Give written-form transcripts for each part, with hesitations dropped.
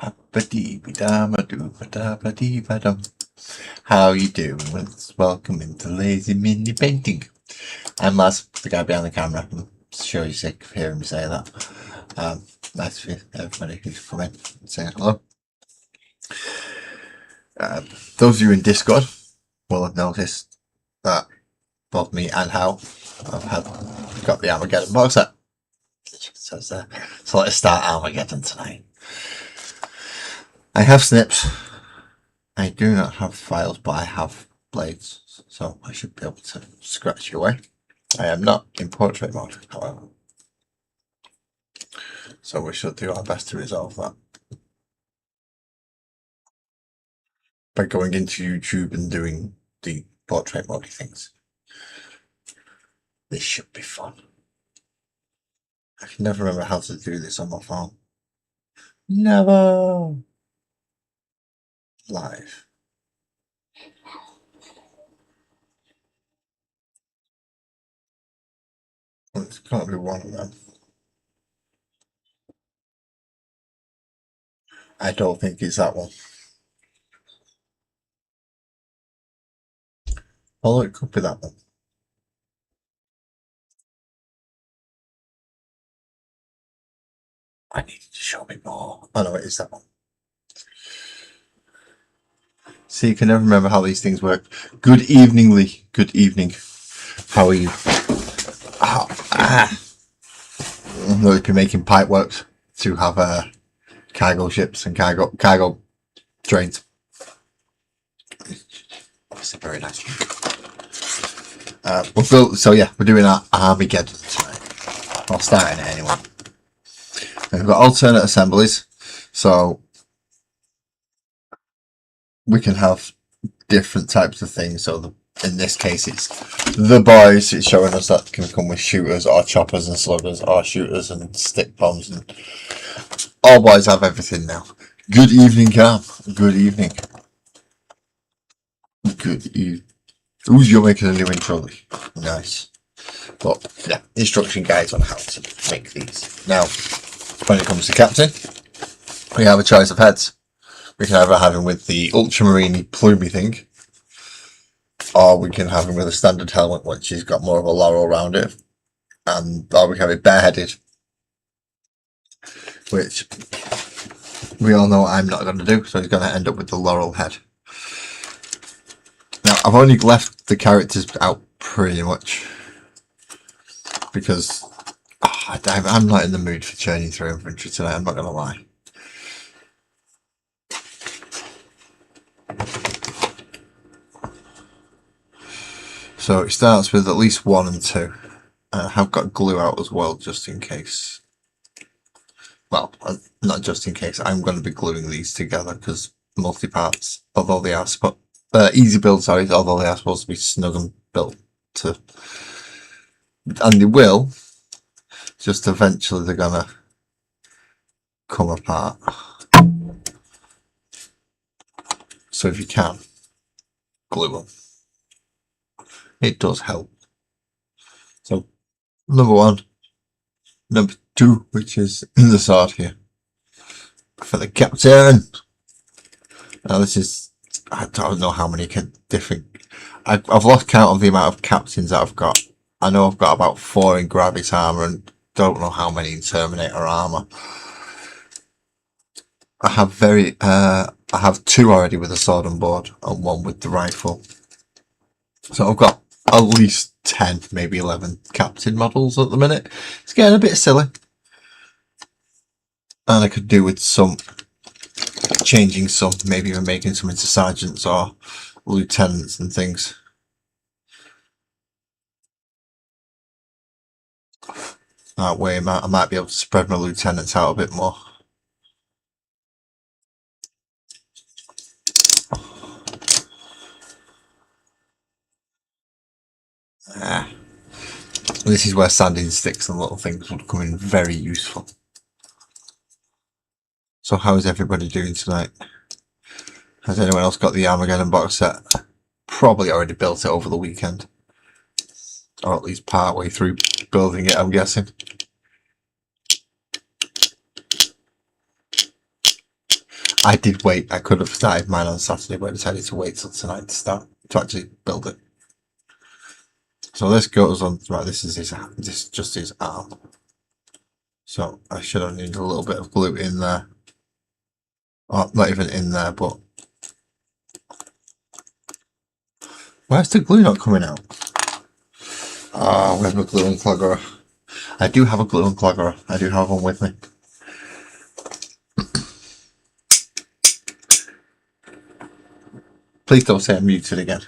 How you doing? Welcome into Lazy Mini Painting. I'm Laz, the guy behind the camera. I'm sure you're sick of hearing me say that. Nice for everybody who's come in and saying hello. Those of you in Discord will have noticed that both me and Hal have got the Armageddon box set. So let's start Armageddon tonight. I have snips. I do not have files, but I have blades, so I should be able to scratch you away. I am not in portrait mode, however, so we should do our best to resolve that by going into YouTube and doing the portrait mode things. This should be fun. I can never remember how to do this on my phone. Never. Live. Well, it's got to be one of them. I don't think it's that one. Although it could be that one. I need you to show me more. Oh no, it is that one. See, you can never remember how these things work. Good evening, Lee. Good evening. How are you? I'm going to be making pipe works to have cargo ships and cargo trains. Obviously, very nice. We're doing our Armageddon tonight. I'll start in it anyway. And we've got alternate assemblies, so we can have different types of things. So in this case, it's the boys. It's showing us that can come with shooters or choppers and sluggers or shooters and stick bombs, and all boys have everything now. Good evening, Cam. Good evening. Good evening. Who's you're making a new intro, Lee? Nice. But yeah, instruction guides on how to make these. Now, when it comes to captain, we have a choice of heads. We can either have him with the ultramarine plumy thing, or we can have him with a standard helmet, which has got more of a laurel around it, or we can have it bareheaded, which we all know I'm not going to do, so he's going to end up with the laurel head. Now, I've only left the characters out pretty much because I'm not in the mood for churning through infantry tonight, I'm not going to lie. So it starts with at least 1 and 2. I have got glue out as well, just in case. Well, not just in case. I'm going to be gluing these together because multi-parts, although they are easy build, sorry, although they are supposed to be snug and built to, and they will. Just eventually, they're gonna come apart. So if you can glue them, it does help. So number 1, number 2, which is in the sword here for the captain. Now this is, I don't know how many different. I've lost count of the amount of captains that I've got. I know I've got about 4 in Gravis armor and don't know how many in Terminator armor. I have 2 already with a sword on board and 1 with the rifle. So I've got at least 10, maybe 11 captain models at the minute. It's getting a bit silly. And I could do with some changing some, maybe even making some into sergeants or lieutenants and things. That way I might be able to spread my lieutenants out a bit more. This is where sanding sticks and little things would come in very useful. So how is everybody doing tonight? Has anyone else got the Armageddon box set? Probably already built it over the weekend. Or at least part way through building it, I'm guessing. I did wait. I could have started mine on Saturday, but I decided to wait till tonight to actually build it. So this goes on. Right, this is just his arm. So I should have needed a little bit of glue in there. Oh, not even in there, but where's the glue not coming out? Oh, where's my glue unclogger? I do have a glue unclogger. I do have one with me. Please don't say I'm muted again.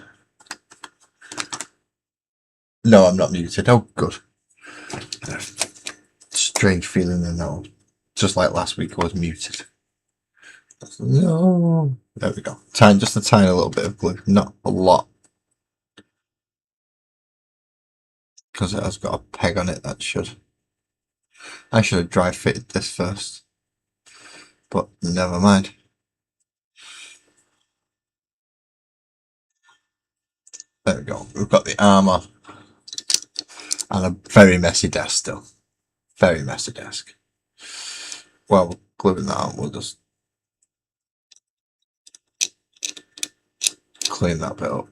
No, I'm not muted. Oh, good. Strange feeling in that one. Just like last week, I was muted. No. There we go. Just a tiny little bit of glue. Not a lot. Because it has got a peg on it that should. I should have dry fitted this first. But never mind. There we go. We've got the arm on. And a very messy desk still. Very messy desk. Well, we're gluing that on. We'll just clean that bit up.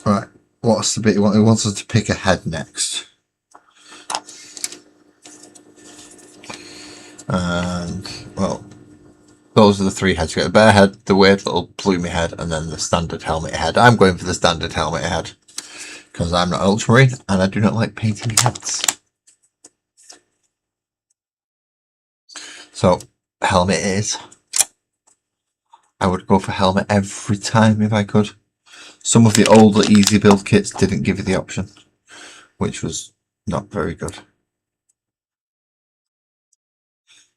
Right. What's the bit he wants us to pick a head next? And, well, those are the three heads. You get the bear head, the weird little plumey head, and then the standard helmet head. I'm going for the standard helmet head because I'm not an ultramarine and I do not like painting heads. So, helmet it is. I would go for helmet every time if I could. Some of the older easy build kits didn't give you the option, which was not very good.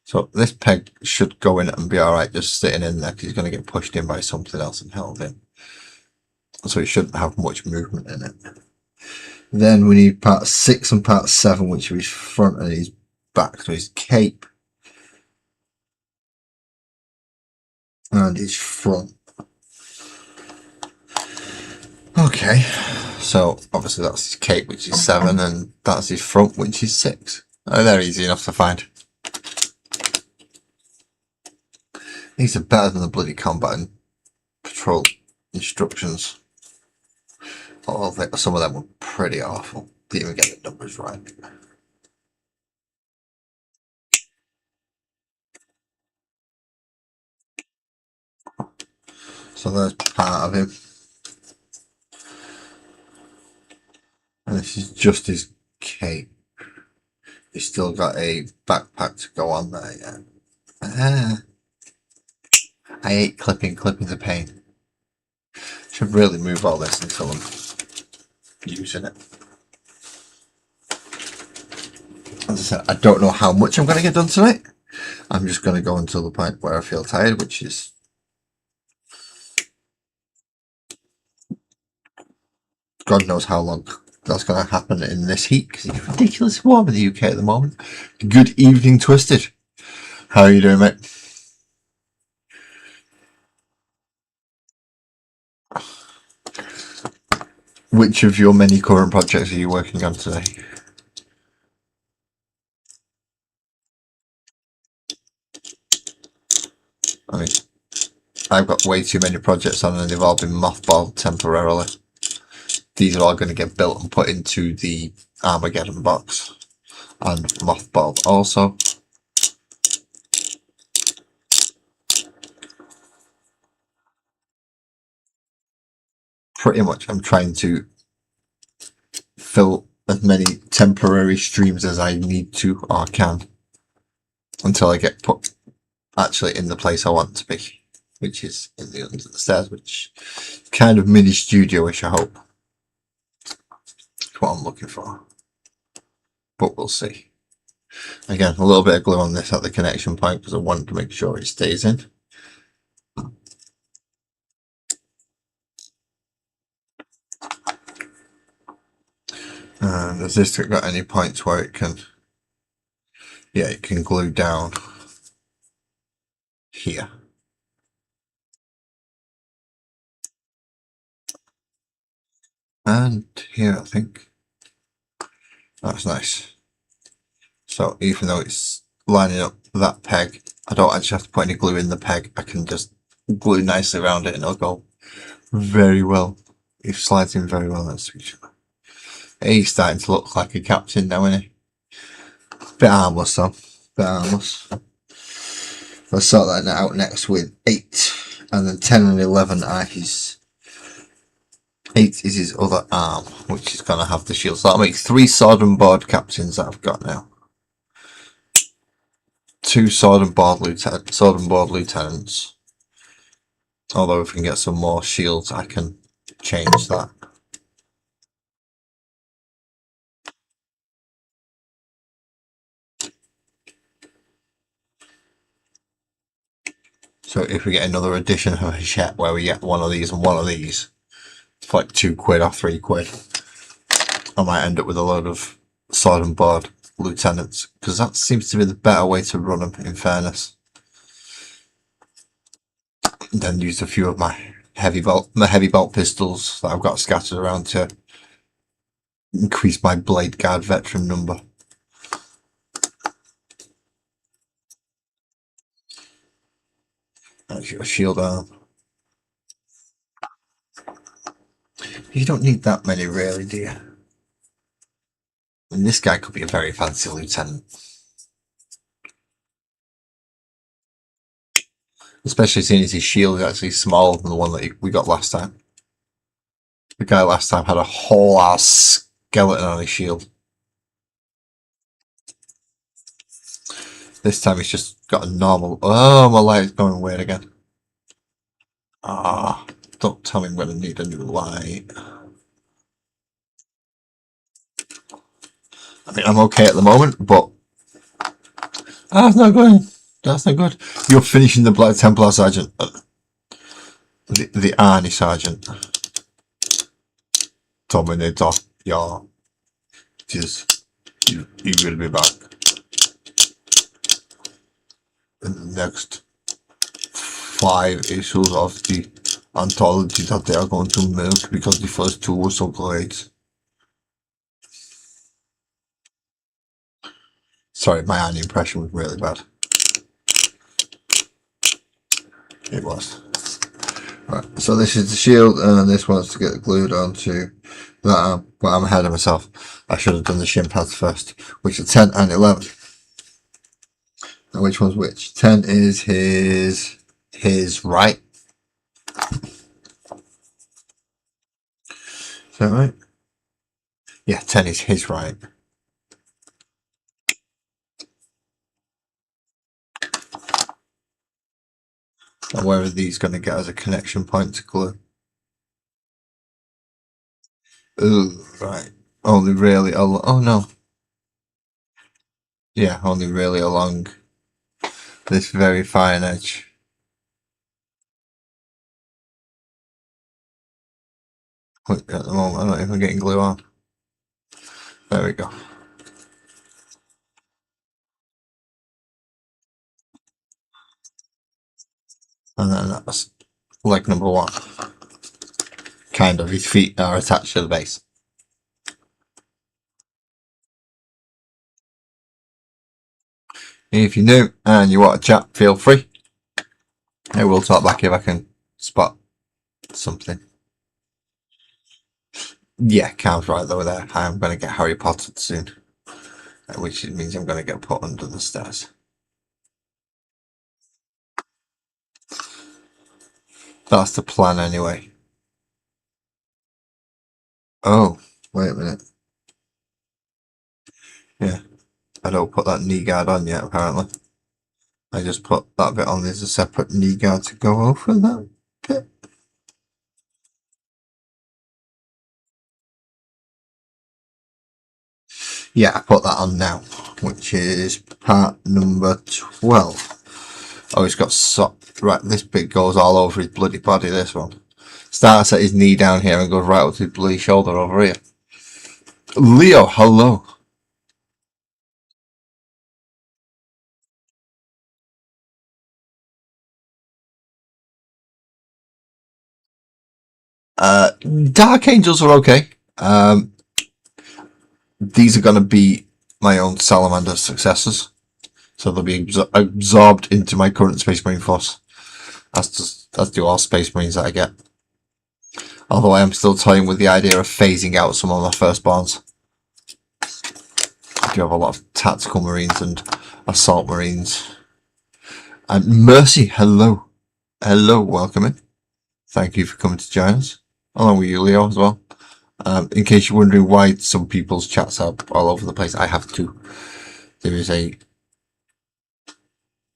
So this peg should go in and be alright just sitting in there because he's going to get pushed in by something else and held in. So it shouldn't have much movement in it. Then we need part 6 and part 7, which are his front and his back. So his cape and his front. Okay, so obviously that's his cape, which is 7, and that's his front, which is 6. Oh, they're easy enough to find. These are better than the bloody combat and patrol instructions. Although some of them were pretty awful. Didn't even get the numbers right. So there's part of him. And this is just his cape. He's still got a backpack to go on there, yeah. I hate clipping. Clipping's a pain. Should really move all this until I'm using it. As I said, I don't know how much I'm going to get done tonight. I'm just going to go until the point where I feel tired, which is God knows how long that's going to happen in this heat because it's ridiculously warm in the UK at the moment. Good evening, Twisted. How are you doing, mate? Which of your many current projects are you working on today? I mean, I've got way too many projects on and they've all been mothballed temporarily. These are all going to get built and put into the Armageddon box and mothballed also. Pretty much I'm trying to fill as many temporary streams as I need to or can until I get put actually in the place I want to be, which is in the under the stairs, which kind of mini studio-ish, I hope. That's what I'm looking for. But we'll see. Again, a little bit of glue on this at the connection point because I want to make sure it stays in. And has this got any points where it can, yeah, it can glue down here. And here, I think. That's nice. So even though it's lining up that peg, I don't actually have to put any glue in the peg. I can just glue nicely around it and it'll go very well. It slides in very well, that's sweet. He's starting to look like a captain now, isn't he? Bit harmless though. Bit harmless. Let's sort that out next with 8. And then 10 and 11 are his... 8 is his other arm, which is going to have the shield. So that'll make 3 sword and board captains that I've got now. 2 sword and board lieutenants. Although if we can get some more shields, I can change that. So if we get another edition of a set where we get one of these and one of these, it's like £2 or £3, I might end up with a load of sword and board lieutenants, because that seems to be the better way to run them, in fairness. And then use a few of my heavy bolt pistols that I've got scattered around to increase my blade guard veteran number. That's your shield arm. You don't need that many, really, do you? And this guy could be a very fancy lieutenant. Especially seeing as his shield is actually smaller than the one that we got last time. The guy last time had a whole ass skeleton on his shield. This time he's just got a normal... Oh, my light is going weird again. Ah, don't tell me I'm going to need a new light. I mean, I'm okay at the moment, but... Ah, that's not good. That's not good. You're finishing the Black Templar Sergeant. The Arnie Sergeant. Dominator. Yeah. Just... You will be back. In the next 5 issues of the anthology that they are going to milk, because the first 2 were so great. Sorry, my Arnie impression was really bad. It was. Right, so this is the shield, and this one's to get glued onto that arm. Well, I'm ahead of myself. I should have done the shin pads first, which are 10 and 11. Now, which one's which? 10 is his right. Is that right? Yeah, 10 is his right. And where are these going to get as a connection point to glue? Ooh, right. Only really along. Oh no. Yeah, only really along this very fine edge. At the moment, I'm not even getting glue on. There we go. And then that's leg number 1. Kind of. His feet are attached to the base. If you're new and you want to chat, feel free. I will talk back if I can spot something. Yeah, Cam's right though there. I'm going to get Harry Potter soon, which means I'm going to get put under the stairs. That's the plan anyway. Oh, wait a minute. Yeah, I don't put that knee guard on yet, apparently. I just put that bit on. There's a separate knee guard to go over that bit. Yeah, I put that on now, which is part number 12. Oh, he's got right, this bit goes all over his bloody body, this one. Starts at his knee down here and goes right up to his bloody shoulder over here. Leo, hello. Dark Angels are okay. these are going to be my own salamander successors. So they'll be absorbed into my current Space Marine force. As do all Space Marines that I get. Although I am still toying with the idea of phasing out some of my firstborns. I do have a lot of tactical Marines and assault Marines. And Mercy, hello. Hello, welcome in. Thank you for coming to join us. Along with you, Leo, as well. In case you're wondering why some people's chats are all over the place, I have to. There is a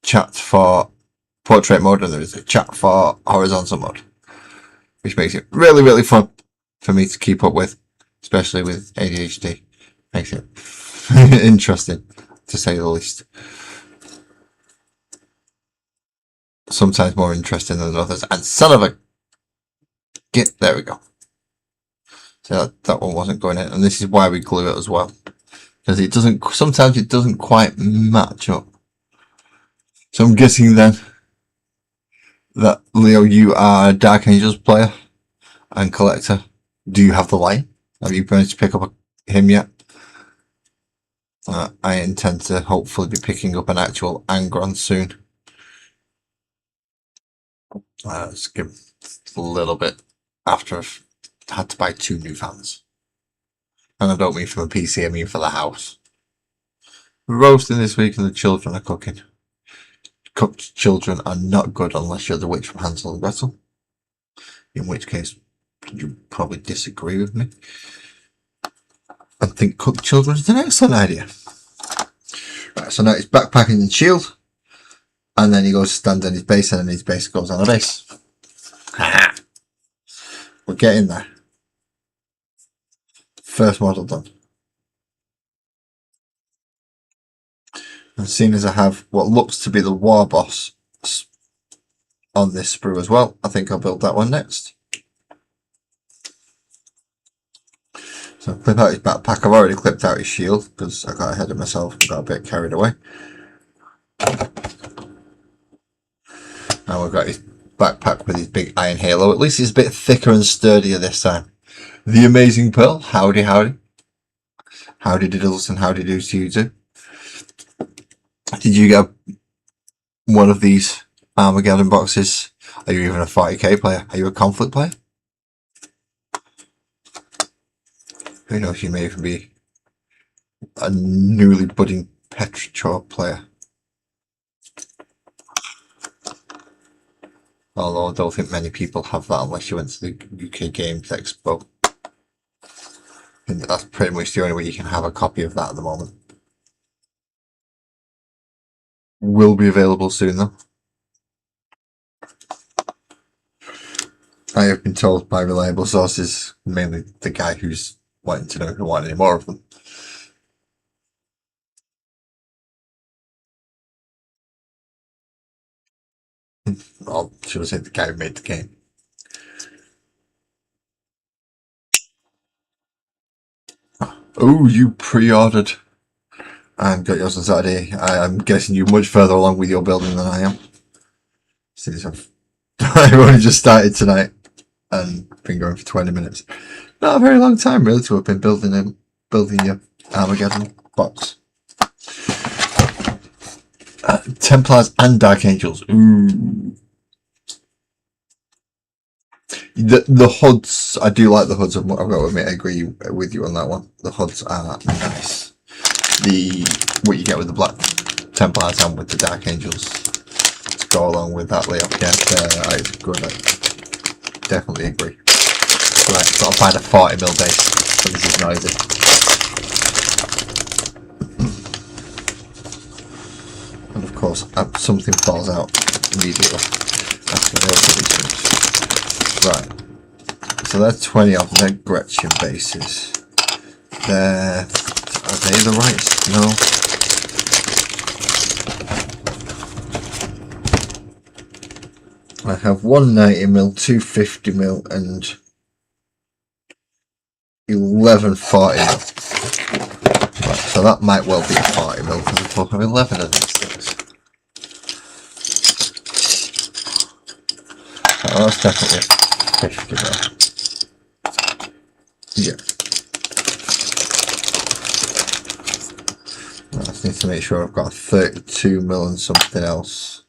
chat for portrait mode and there is a chat for horizontal mode, which makes it really, really fun for me to keep up with, especially with ADHD. Makes it interesting, to say the least. Sometimes more interesting than others. And son of a... There we go. So that one wasn't going in. And this is why we glue it as well. Because it doesn't... Sometimes it doesn't quite match up. So I'm guessing then that, Leo, you are a Dark Angels player and collector. Do you have the line? Have you managed to pick up him yet? I intend to hopefully be picking up an actual Angron soon. Let's give a little bit after I've had to buy 2 new fans. And I don't mean from a PC, I mean for the house. We're roasting this week and the children are cooking. Cooked children are not good unless you're the witch from Hansel and Gretel. In which case, you probably disagree with me. And think cooked children is an excellent idea. Right, so now it's backpacking and shield. And then he goes to stand on his base and then his base goes on a base. We're getting there. First model done. And seeing as I have what looks to be the war boss on this sprue as well, I think I'll build that one next. So clip out his backpack. I've already clipped out his shield because I got ahead of myself and got a bit carried away. Now we've got his backpack with his big iron halo. At least it's a bit thicker and sturdier this time. The Amazing Pearl. Howdy, howdy. Howdy diddles and howdy doos to you too. Did you get one of these Armageddon boxes? Are you even a 40k player? Are you a conflict player? Who knows, you may even be a newly budding Petrichor player. Although I don't think many people have that unless you went to the UK Games Expo. And that's pretty much the only way you can have a copy of that at the moment. Will be available soon though. I have been told by reliable sources, mainly the guy who's wanting to know if I want any more of them. Or should I say the guy who made the game. Oh, you pre-ordered and got yours on Saturday. I'm guessing you're much further along with your building than I am. Since I've only just started tonight and been going for 20 minutes. Not a very long time really to have been building your Armageddon box. Templars and Dark Angels. Ooh. The HUDs, I do like the HUDs. I've got to admit, I agree with you on that one. The HUDs are nice. What you get with the Black Templars and with the Dark Angels to go along with that layout. Yeah, it's good. I definitely agree. Right, got to find a 40mm base, so this is noisy. And of course, something falls out immediately after those. Right, so there's 20 of them. Gretchen bases. Are they the right? No. I have 190mm, 250mm, and 11 40mm. Right, so that might well be 40mm because I have 11 of these things. Oh, that's definitely a 50mm. Yeah. just need to make sure I've got 32mm and something else.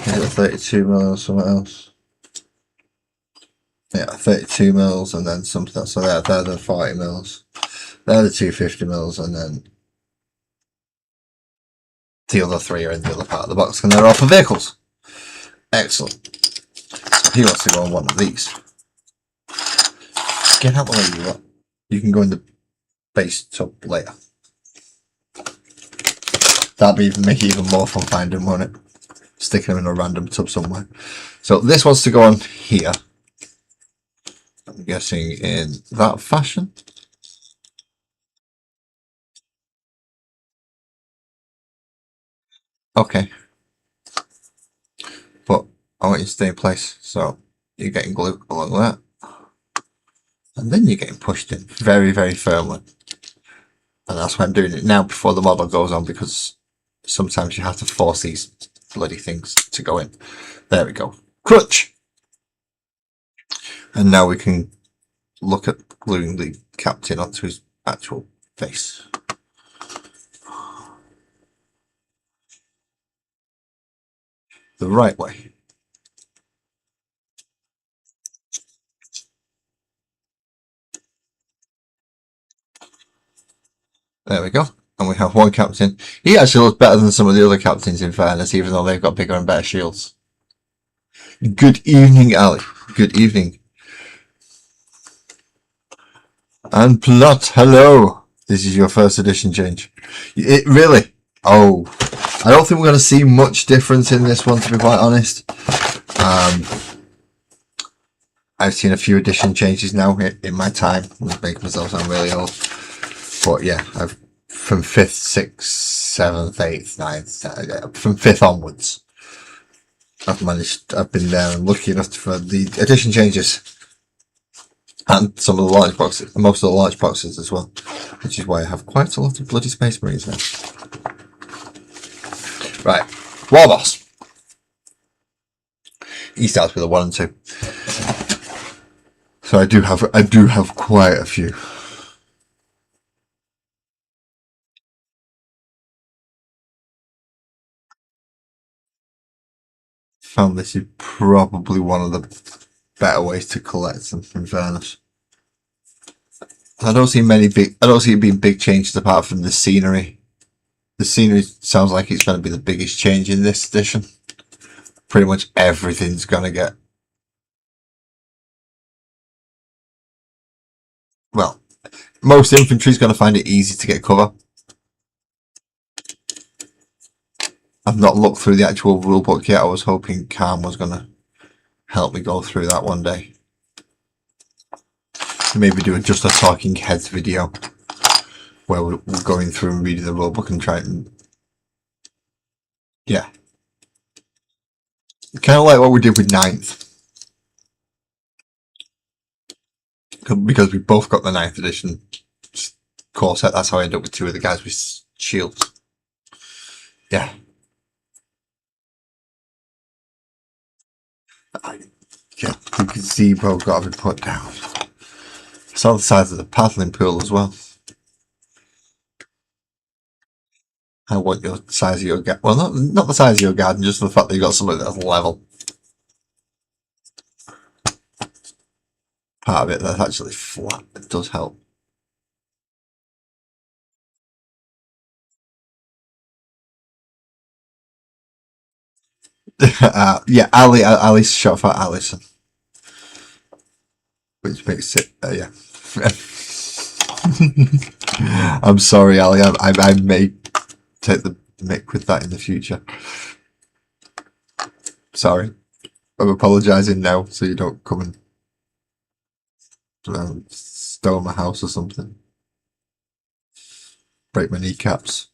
Is it 32mm or something else? Yeah, 32mm and then something else. So they're the 40mm. They're the 250mm, and then the other 3 are in the other part of the box, and they're all for vehicles. Excellent. So he wants to go on one of these. Get out the way, you lot. You can go in the base tub later. That'd make it even more fun finding, won't it? Sticking them in a random tub somewhere. So this wants to go on here. I'm guessing in that fashion. Okay. But I want you to stay in place. So you're getting glue along that. And then you're getting pushed in very, very firmly. And that's why I'm doing it now before the model goes on, because sometimes you have to force these bloody things to go in. There we go. Crunch! And now we can look at gluing the captain onto his actual face. The right way. There we go. And we have one captain. He actually looks better than some of the other captains, in fairness, even though they've got bigger and better shields. Good evening, Ali. Good evening. And Plot, hello. This is your first edition change. It really? Oh, I don't think we're going to see much difference in this one, to be quite honest. I've seen a few edition changes now in my time. I'm making myself sound really old. But yeah, I've from 5th, 6th, 7th, 8th, 9th, from 5th onwards. I've been there and lucky enough for the edition changes. And some of the launch boxes, most of the launch boxes as well. Which is why I have quite a lot of bloody Space Marines now. Right, War Boss. He starts with a 1 and 2. So I do have quite a few. Found this is probably one of the better ways to collect them, in fairness. I don't see it being big changes apart from the scenery. The scenery sounds like it's going to be the biggest change in this edition. Pretty much everything's going to get... Well, most infantry's going to find it easy to get cover. I've not looked through the actual rulebook yet. I was hoping Calm was going to help me go through that one day. Maybe do just a talking heads video where we're going through and reading the rulebook and trying and... Yeah. Kind of like what we did with 9th. Because we both got the 9th edition core set. That's how I ended up with 2 of the guys with shields. Yeah. Yeah, you can see bro got to be put down. I saw the size of the paddling pool as well. I want your size of your garden. Well, not the size of your garden, just the fact that you got something that's level. Part of it that's actually flat. It does help. Yeah, Ali's shot for Alison. Which makes it, yeah. I'm sorry, Ali. I may take the mick with that in the future. Sorry. I'm apologising now so you don't come and stole my house or something. Break my kneecaps.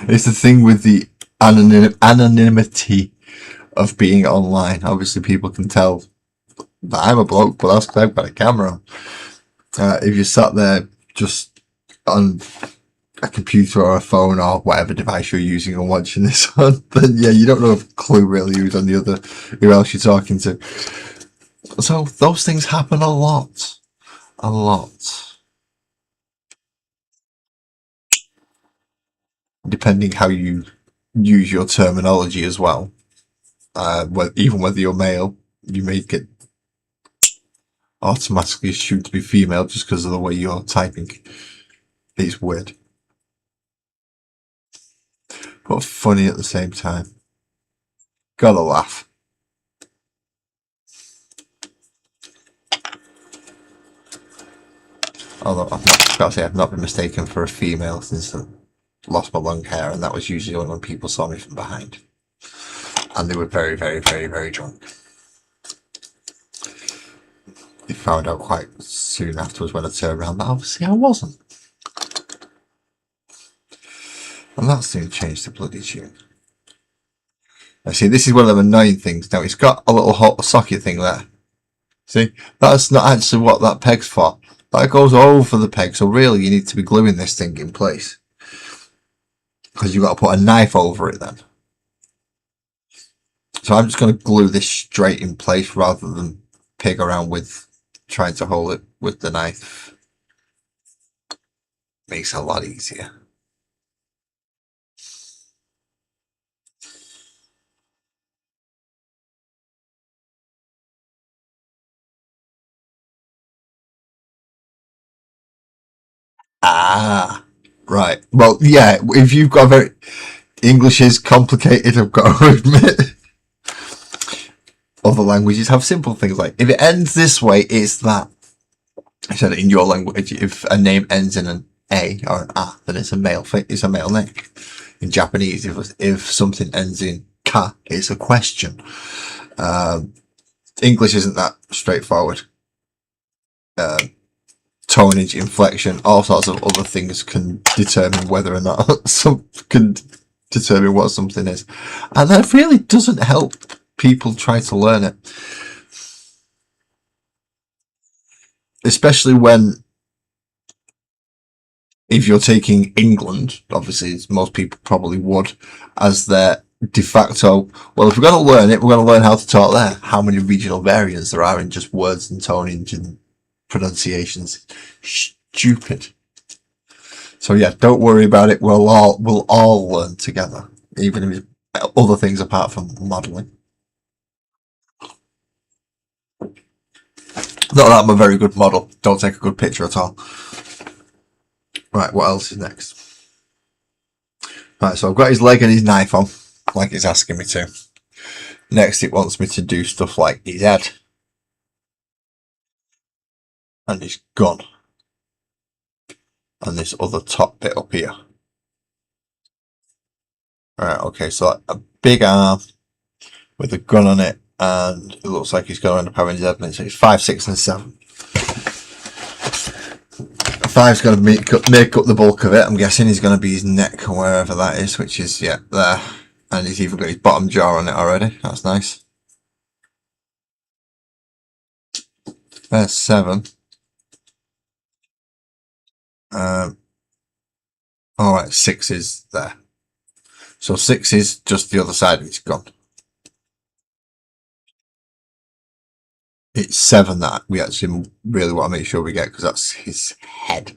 It's the thing with the anonymity of being online. Obviously, people can tell that I'm a bloke, but that's because I've got a camera. If you sat there just on a computer or a phone or whatever device you're using and watching this on, then yeah, you don't know a clue really who's on the other, who else you're talking to. So those things happen a lot. A lot. Depending how you use your terminology as well. Even whether you're male, you may get automatically assumed to be female just because of the way you're typing. It's weird. But funny at the same time. Gotta laugh. Although I've not been mistaken for a female since I lost my long hair, and that was usually only when people saw me from behind. And they were very, very, very, very drunk. They found out quite soon afterwards when I turned around that obviously I wasn't. And that soon changed the bloody tune. Now see, this is one of the annoying things. Now it's got a little hot socket thing there. See, that's not actually what that peg's for. That goes over the peg, so really you need to be gluing this thing in place. Because you've got to put a knife over it then. So I'm just going to glue this straight in place rather than pig around with trying to hold it with the knife. Makes it a lot easier. Ah, right. Well, yeah, if you've got very... English is complicated, I've got to admit. Other languages have simple things like, if it ends this way, it's that. I said in your language, if a name ends in an A or an A, then it's a male name. In Japanese, if something ends in ka, it's a question. English isn't that straightforward. Tonage, inflection, all sorts of other things can determine whether or not can determine what something is, and that really doesn't help people try to learn it, especially when, if you're taking England, obviously most people probably would, as their de facto, well, if we're going to learn it, we're going to learn how to talk there. How many regional variants there are in just words and tonage and pronunciations. Stupid. So yeah, don't worry about it. We'll all learn together, even if it's other things apart from modelling. Not that I'm a very good model. Don't take a good picture at all. Right, what else is next? Right, so I've got his leg and his knife on, like it's asking me to. Next, it wants me to do stuff like his head and his gun and this other top bit up here. Right, okay, so a big arm with a gun on it, and it looks like he's going to end up having his head. So it's 5, 6, and 7. 5's going to make up the bulk of it. I'm guessing he's going to be his neck or wherever that is, which is, yeah, there. And he's even got his bottom jaw on it already. That's nice. There's 7. Alright, 6 is there. So 6 is just the other side of his gun. It's 7 that we actually really want to make sure we get, because that's his head.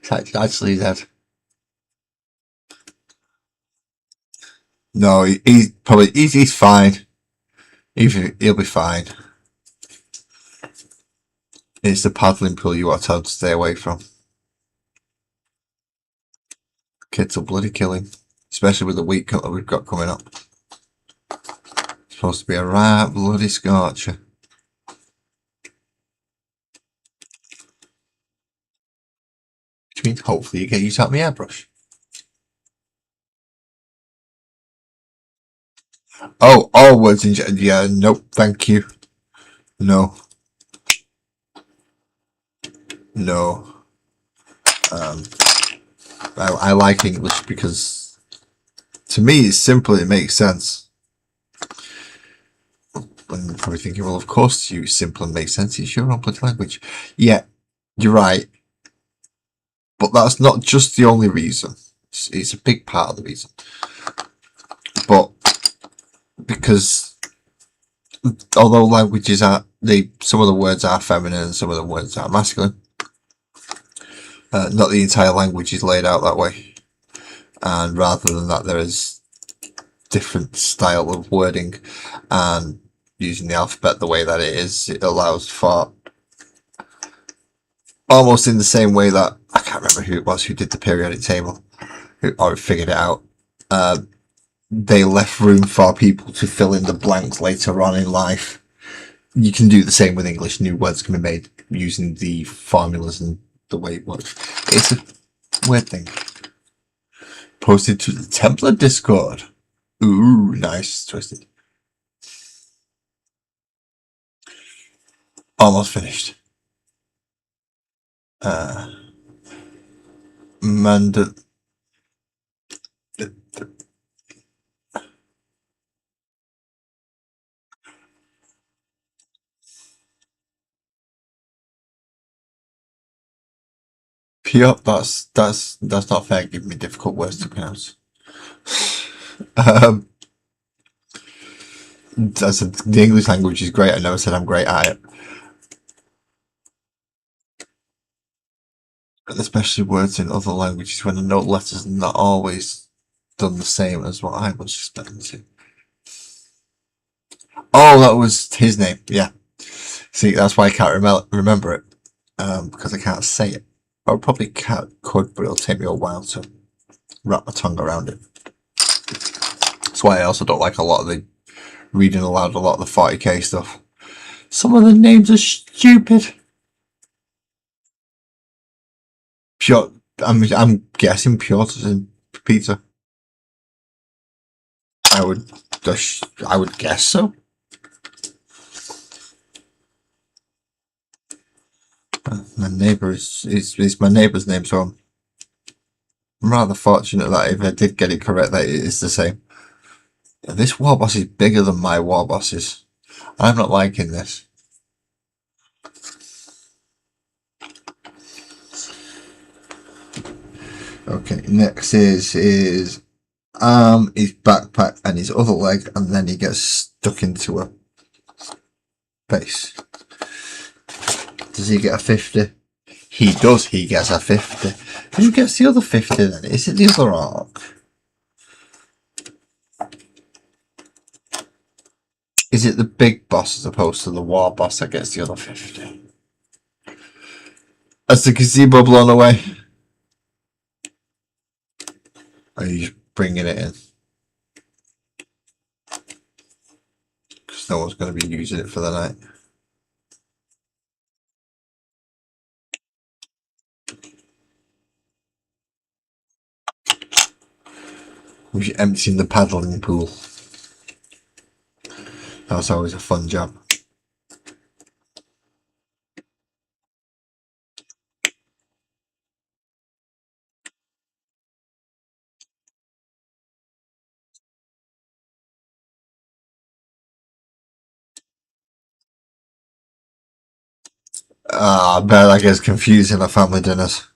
It's actually his head. No, he's fine. He'll be fine. It's the paddling pool you want to tell him to stay away from. Kids will bloody kill him, especially with the week cut that we've got coming up. It's supposed to be a right bloody scorcher. Which means hopefully you get used to my airbrush. Oh, all words in yeah, nope, thank you. No. No. I like English because to me it's simple, it makes sense. And you're probably thinking, well, of course to you it's simple and makes sense, it's your own bloody language. Yeah, you're right. But that's not just the only reason. It's a big part of the reason. But because although languages are some of the words are feminine and some of the words are masculine, not the entire language is laid out that way. And rather than that, there is different style of wording, and using the alphabet the way that it is, it allows for almost in the same way that I can't remember who it was who did the periodic table, or figured it out. They left room for people to fill in the blanks later on in life. You can do the same with English. New words can be made using the formulas and the way it works. It's a weird thing. Posted to the Templar Discord. Ooh, nice. Twisted. Almost finished. Manda. Piop, that's not fair. Give me difficult words to pronounce. The English language is great. I never said I'm great at it. Especially words in other languages when the note letters are not always done the same as what I was expecting to. Oh, that was his name. Yeah. See, that's why I can't remember it. Because I can't say it. I probably could, but it'll take me a while to wrap my tongue around it. That's why I also don't like a lot of the reading aloud, a lot of the 40k stuff. Some of the names are stupid. Pure, I'm guessing Piotr and Peter. I would guess so. My neighbour is my neighbour's name, so I'm rather fortunate that if I did get it correct, that it is the same. Yeah, this war boss is bigger than my war bosses. I'm not liking this. Okay, next is his arm, his backpack, and his other leg, and then he gets stuck into a base. Does he get a 50? He does, he gets a 50. Who gets the other 50 then? Is it the other orc? Is it the big boss as opposed to the war boss that gets the other 50? Has the gazebo blown away? Or are you just bringing it in? Because no one's going to be using it for the night. We're emptying the paddling pool. That's always a fun job. I bet that gets confusing at family dinners.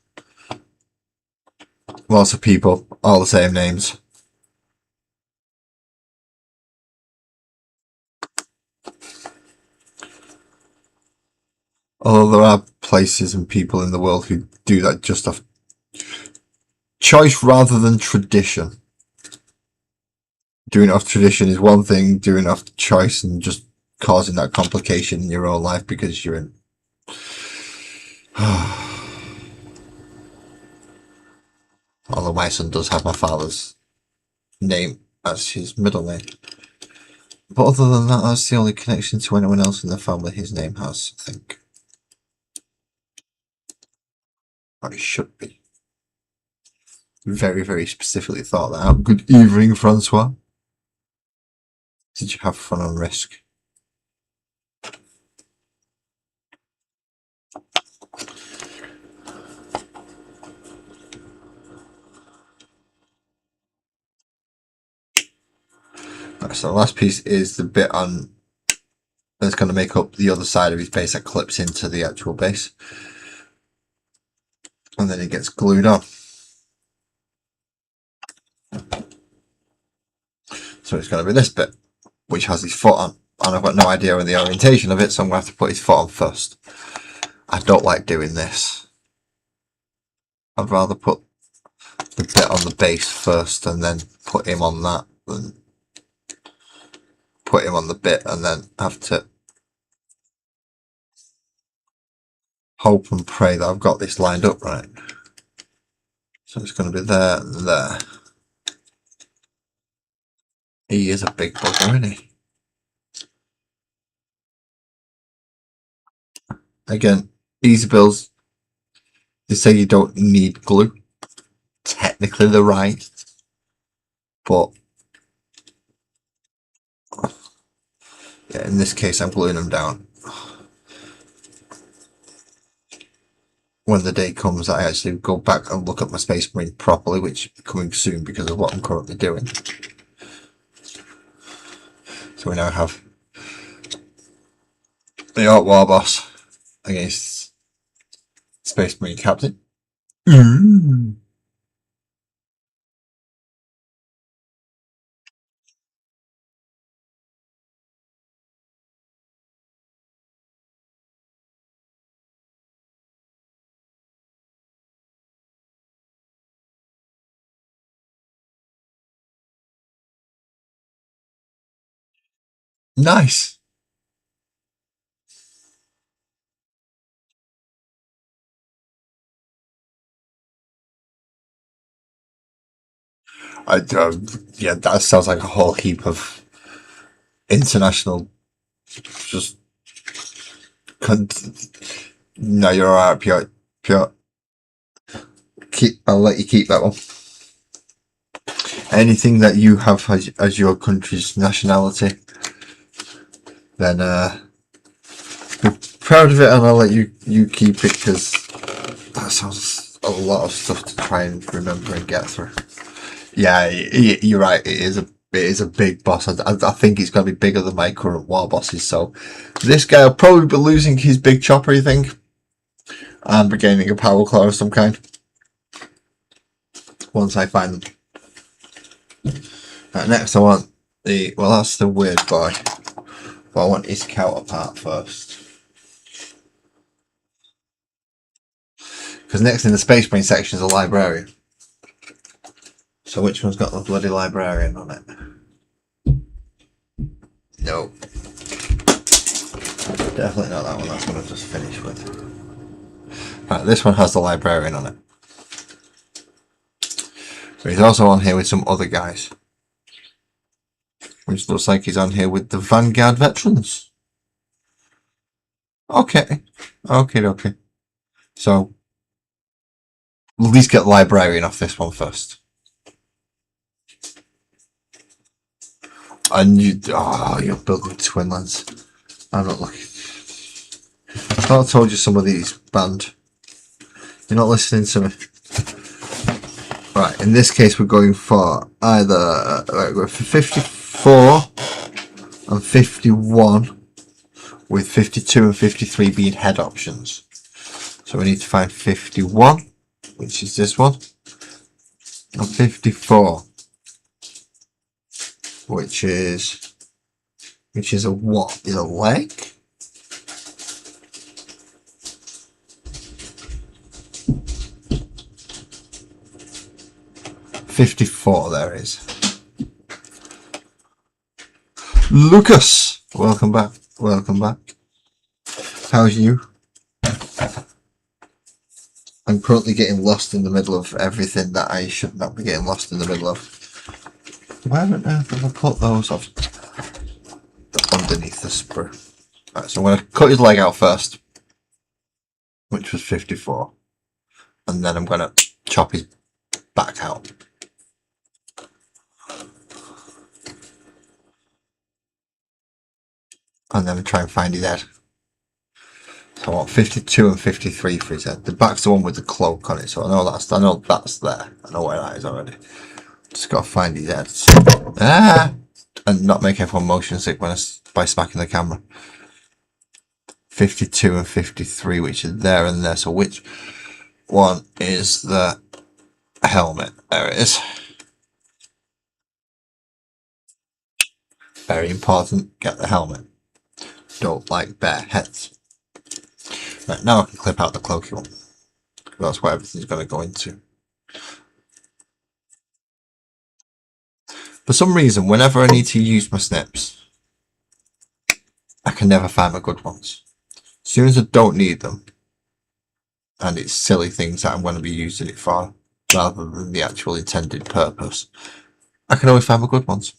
Lots of people, all the same names. Although there are places and people in the world who do that just off choice rather than tradition. Doing it off tradition is one thing, doing it off choice and just causing that complication in your own life because you're in. Although my son does have my father's name as his middle name. But other than that, that's the only connection to anyone else in the family his name has, I think. Or it should be. Very, very specifically thought that out. Good evening, Francois. Did you have fun on Risk? Right, so the last piece is the bit on that's going to make up the other side of his base that clips into the actual base. and then it gets glued on. So it's going to be this bit, which has his foot on, and I've got no idea of the orientation of it, so I'm going to have to put his foot on first. I don't like doing this. I'd rather put the bit on the base first and then put him on that than put him on the bit and then have to hope and pray that I've got this lined up right. So it's going to be there and there. He is a big bugger, isn't he? Again, easy builds. They say you don't need glue. Technically they're right, but yeah, in this case I'm gluing them down. When the day comes that I actually go back and look at my Space Marine properly, which is coming soon because of what I'm currently doing. So we now have the Orc War Boss against Space Marine Captain. Nice. Yeah, that sounds like a whole heap of international. Just no, you're alright, Pure. Pure. I'll let you keep that one. Anything that you have as your country's nationality, then be proud of it, and I'll let you keep it because that sounds a lot of stuff to try and remember and get through. Yeah, you're right. It is a big boss. I think it's going to be bigger than my current war bosses. So this guy will probably be losing his big chopper, I think, and be gaining a power claw of some kind once I find them. Next I want that's the weird boy, but I want his counterpart first. Because next in the Space Marine section is a librarian. So which one's got the bloody librarian on it? No. Definitely not that one, that's what I've just finished with. Right, this one has the librarian on it. But he's also on here with some other guys. Which looks like he's on here with the Vanguard veterans. Okay. Okay. So, we'll at least get the librarian off this one first. And you're building Twinlands. I'm not looking. I thought I told you some of these banned. You're not listening to me. Right, in this case we're going for either we're for 54 and 51, with 52 and 53 being head options. So we need to find 51, which is this one, and 54, which is a what? Is a leg? $54 there is. Lucas, welcome back. How's you? I'm currently getting lost in the middle of everything that I should not be getting lost in the middle of. Why on earth have I put those off underneath the sprue? Right, so I'm going to cut his leg out first, which was 54, and then I'm going to chop his back out. And then we try and find his head. So I want 52 and 53 for his head. The back's the one with the cloak on it, so I know that's there. I know where that is already. Just gotta find his head. And not make everyone motion sick by smacking the camera. 52 and 53, which is there and there. So which one is the helmet. There it is. Very important, get the helmet. Don't like bare heads. Right, now I can clip out the cloaky one. That's what everything's going to go into. For some reason, whenever I need to use my snips, I can never find my good ones. As soon as I don't need them, and it's silly things that I'm going to be using it for, rather than the actual intended purpose, I can always find my good ones.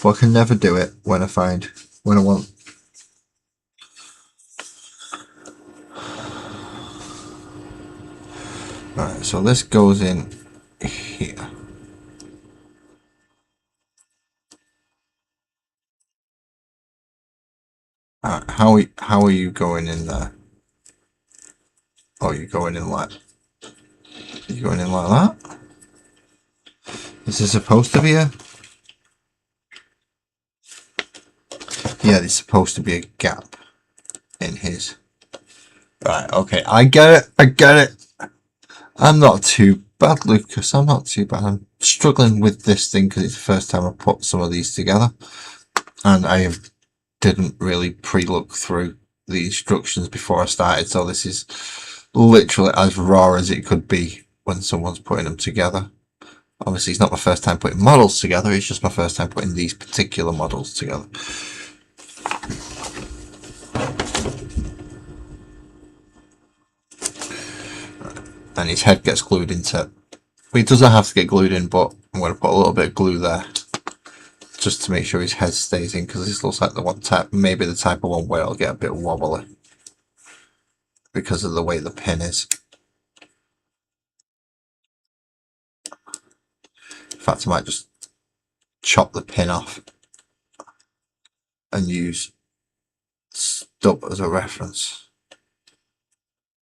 But I can never do it when I want. Alright, so this goes in here. Alright, how are you going in there? Oh, you're going in like that? Is there supposed to be a... Yeah, there's supposed to be a gap in his. Right, okay, I get it. I'm not too bad, Lucas. I'm not too bad. I'm struggling with this thing because it's the first time I put some of these together. And I didn't really pre-look through the instructions before I started. So this is literally as raw as it could be when someone's putting them together. Obviously, it's not my first time putting models together. It's just my first time putting these particular models together. And his head gets glued into... Well, it doesn't have to get glued in, but I'm going to put a little bit of glue there just to make sure his head stays in, because this looks like the one type, maybe the type of one where it'll get a bit wobbly because of the way the pin is. In fact, I might just chop the pin off and use stub as a reference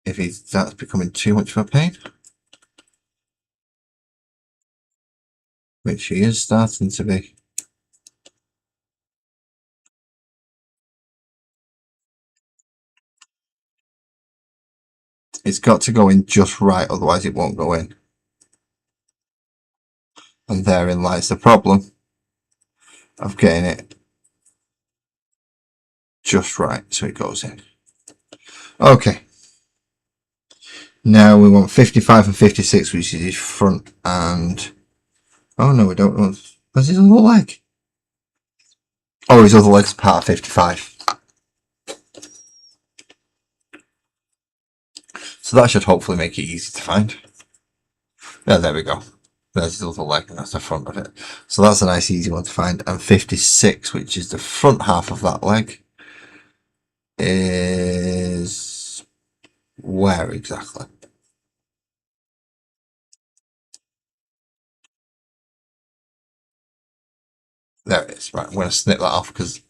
if that's becoming too much of a pain, which he is starting to be. It's got to go in just right, otherwise it won't go in. And therein lies the problem of getting it just right so it goes in. Okay. Now we want 55 and 56, which is his front and... Oh no, we don't want... Where's his other leg? Oh, his other leg's part of 55. So that should hopefully make it easy to find. Yeah, there we go. There's his other leg, and that's the front of it. So that's a nice easy one to find. And 56, which is the front half of that leg, is... Where exactly? There it is. Right, I'm going to snip that off because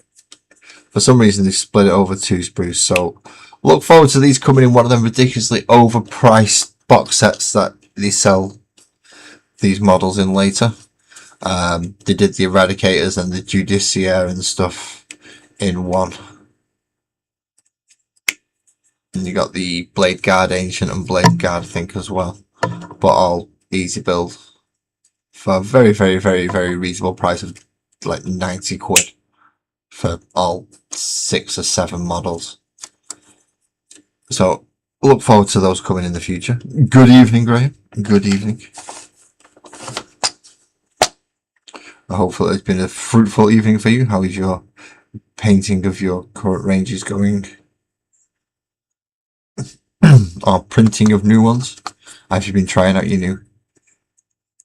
for some reason they split it over 2 sprues. So look forward to these coming in one of them ridiculously overpriced box sets that they sell these models in later. They did the Eradicators and the Judiciaire and stuff in one. And you got the Blade Guard Ancient and Blade Guard, I think, as well. But all easy build for a very, very, very, very reasonable price of like 90 quid for all 6 or 7 models. So look forward to those coming in the future. Good evening, Graham. Good evening. Hopefully it's been a fruitful evening for you. How is your painting of your current ranges going? Or printing of new ones? Have you been trying out your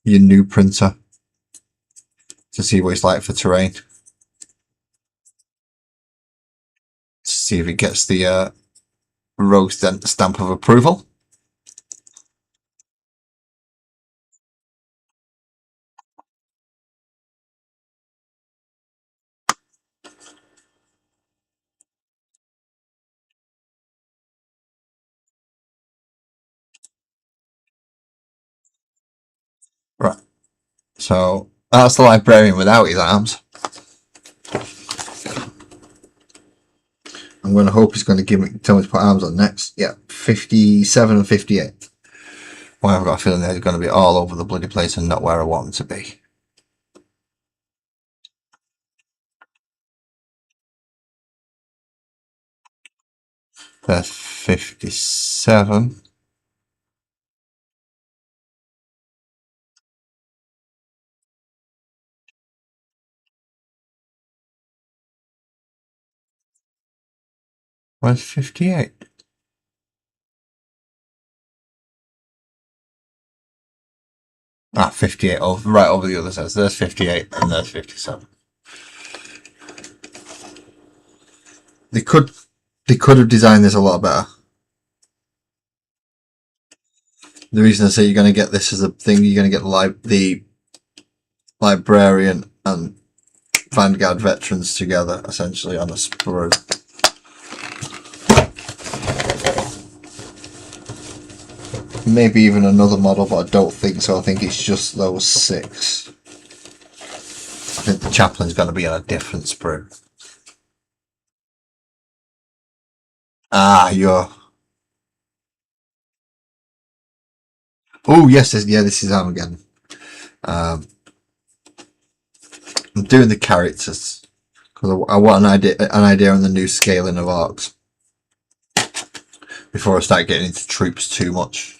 new printer to see what it's like for terrain? To see if it gets the rogue stamp of approval? Right. So that's the librarian without his arms. I'm going to hope he's going to tell me to put arms on next. Yeah, 57 and 58. Well, I've got a feeling they're going to be all over the bloody place and not where I want them to be. There's 57. Where's 58? Ah, 58 over, right over the other side. So there's 58 and there's 57. They could have designed this a lot better. The reason I say you're going to get this as a thing, you're going to get the librarian and Vanguard veterans together, essentially, on a sprue. Maybe even another model, but I don't think so. I think it's just those 6. I think the chaplain's going to be on a different sprue. Ah, you're... Oh, yes, this is Armageddon. I'm doing the characters because I want an idea on the new scaling of arcs before I start getting into troops too much.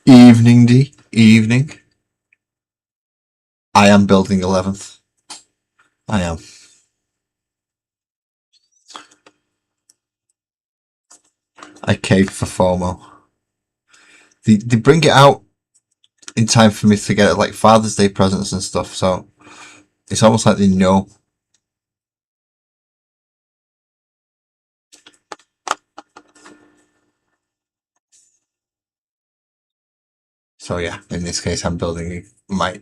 Evening, D. Evening. I am building 11th. I am. I caved for FOMO. They bring it out in time for me to get like Father's Day presents and stuff, so it's almost like they know. So yeah, in this case, I'm building my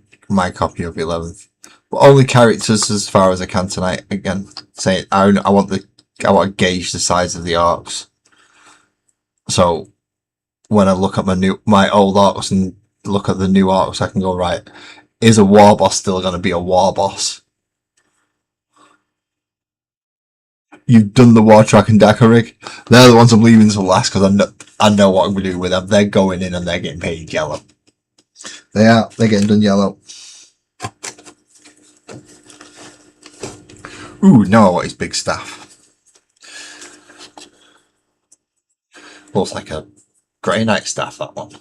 copy of 11th. But only characters as far as I can tonight. Again, say I want to gauge the size of the arcs. So when I look at my old arcs and look at the new arcs, I can go, right, is a war boss still going to be a war boss? You've done the war track and Dakar rig. They're the ones I'm leaving to last because I know what I'm going to do with them. They're going in and they're getting paid yellow. They're getting done yellow. Ooh, now I want his big staff. Looks like a Grey Knight staff, that one.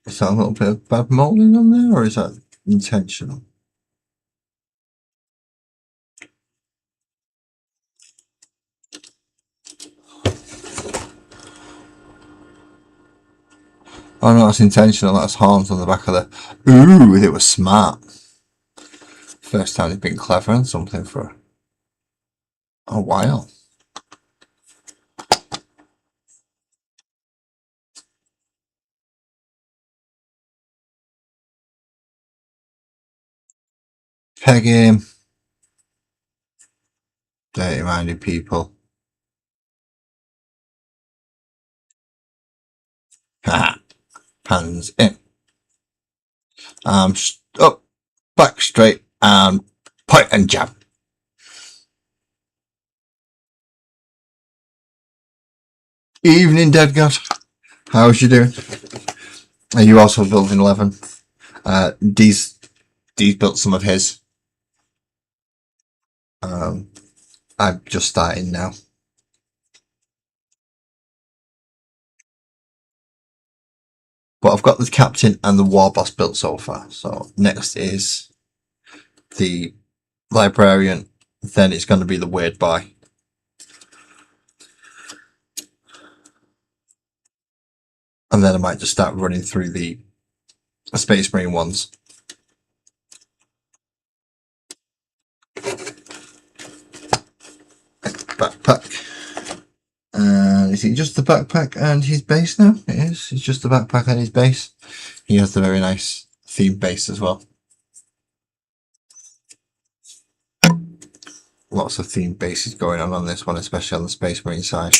Is that a little bit of bad moulding on there, or is that intentional? Oh no, that's intentional. That's horns on the back of the... Ooh, it was smart. First time they've been clever on something for a while. Peg him. Dirty-minded people. Ha! Hands in. Up, back straight, and point and jab. Evening, Dead God. How's you doing? Are you also building 11? Dee's built some of his. I'm just starting now. But I've got the captain and the war boss built so far. So next is the librarian. Then it's going to be the weird boy. And then I might just start running through the Space Marine ones. Backpack. And is it just the backpack and his base now? It is. It's just the backpack and his base. He has the very nice theme base as well. Lots of theme bases going on this one, especially on the Space Marine side.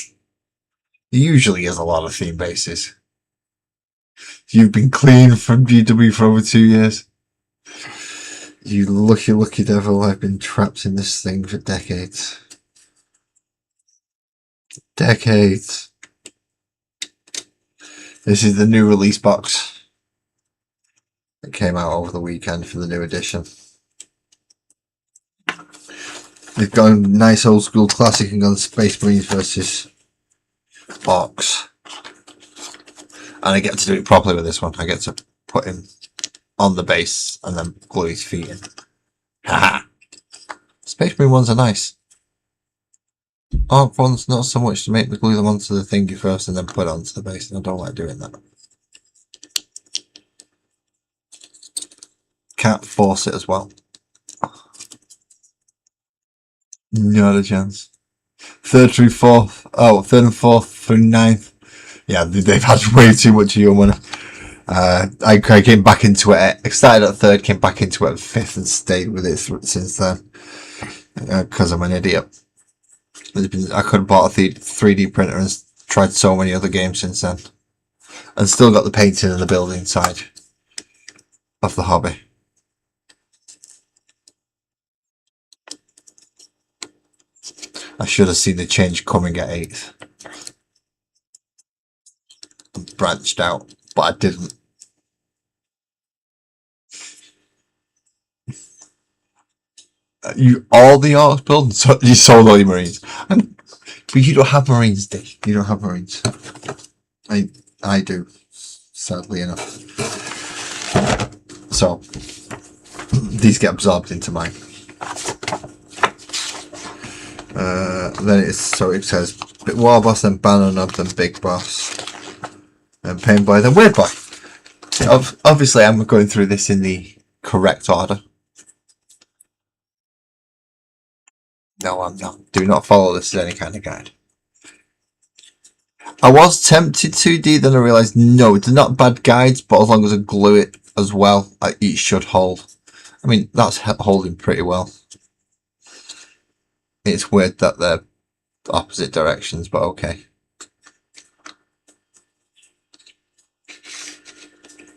There usually is a lot of theme bases. You've been clean from GW for over 2 years. You lucky, lucky devil. I've been trapped in this thing for decades. Decades. This is the new release box that came out over the weekend for the new edition. They've gone nice old school classic and gone Space Marines versus Orcs. And I get to do it properly with this one. I get to put him on the base and then glue his feet in. Haha! Space Marine ones are nice. Orc ones, not so much to make me glue them onto the thingy first and then put it onto the base. I don't like doing that. Can't force it as well. Not a chance. Third and fourth through ninth. Yeah, they've had way too much of your money. I came back into it. I started at third, came back into it at fifth, and stayed with it since then. Because I'm an idiot. I could have bought a 3D printer and tried so many other games since then. And still got the painting and the building side of the hobby. I should have seen the change coming at 8th. And branched out, but I didn't. You all the Orcs build, so you sold all your Marines. But you don't have Marines, Dick. You don't have Marines. I do, sadly enough. So these get absorbed into mine. Then it says War Boss, then Banner Knob, then Big Boss, then Pain Boy, then Weird Boy. Obviously, I'm going through this in the correct order. No, I'm not. Do not follow this as any kind of guide. I was tempted to do, then I realised no, they're not bad guides, but as long as I glue it as well, it should hold. I mean, that's holding pretty well. It's weird that they're opposite directions, but okay.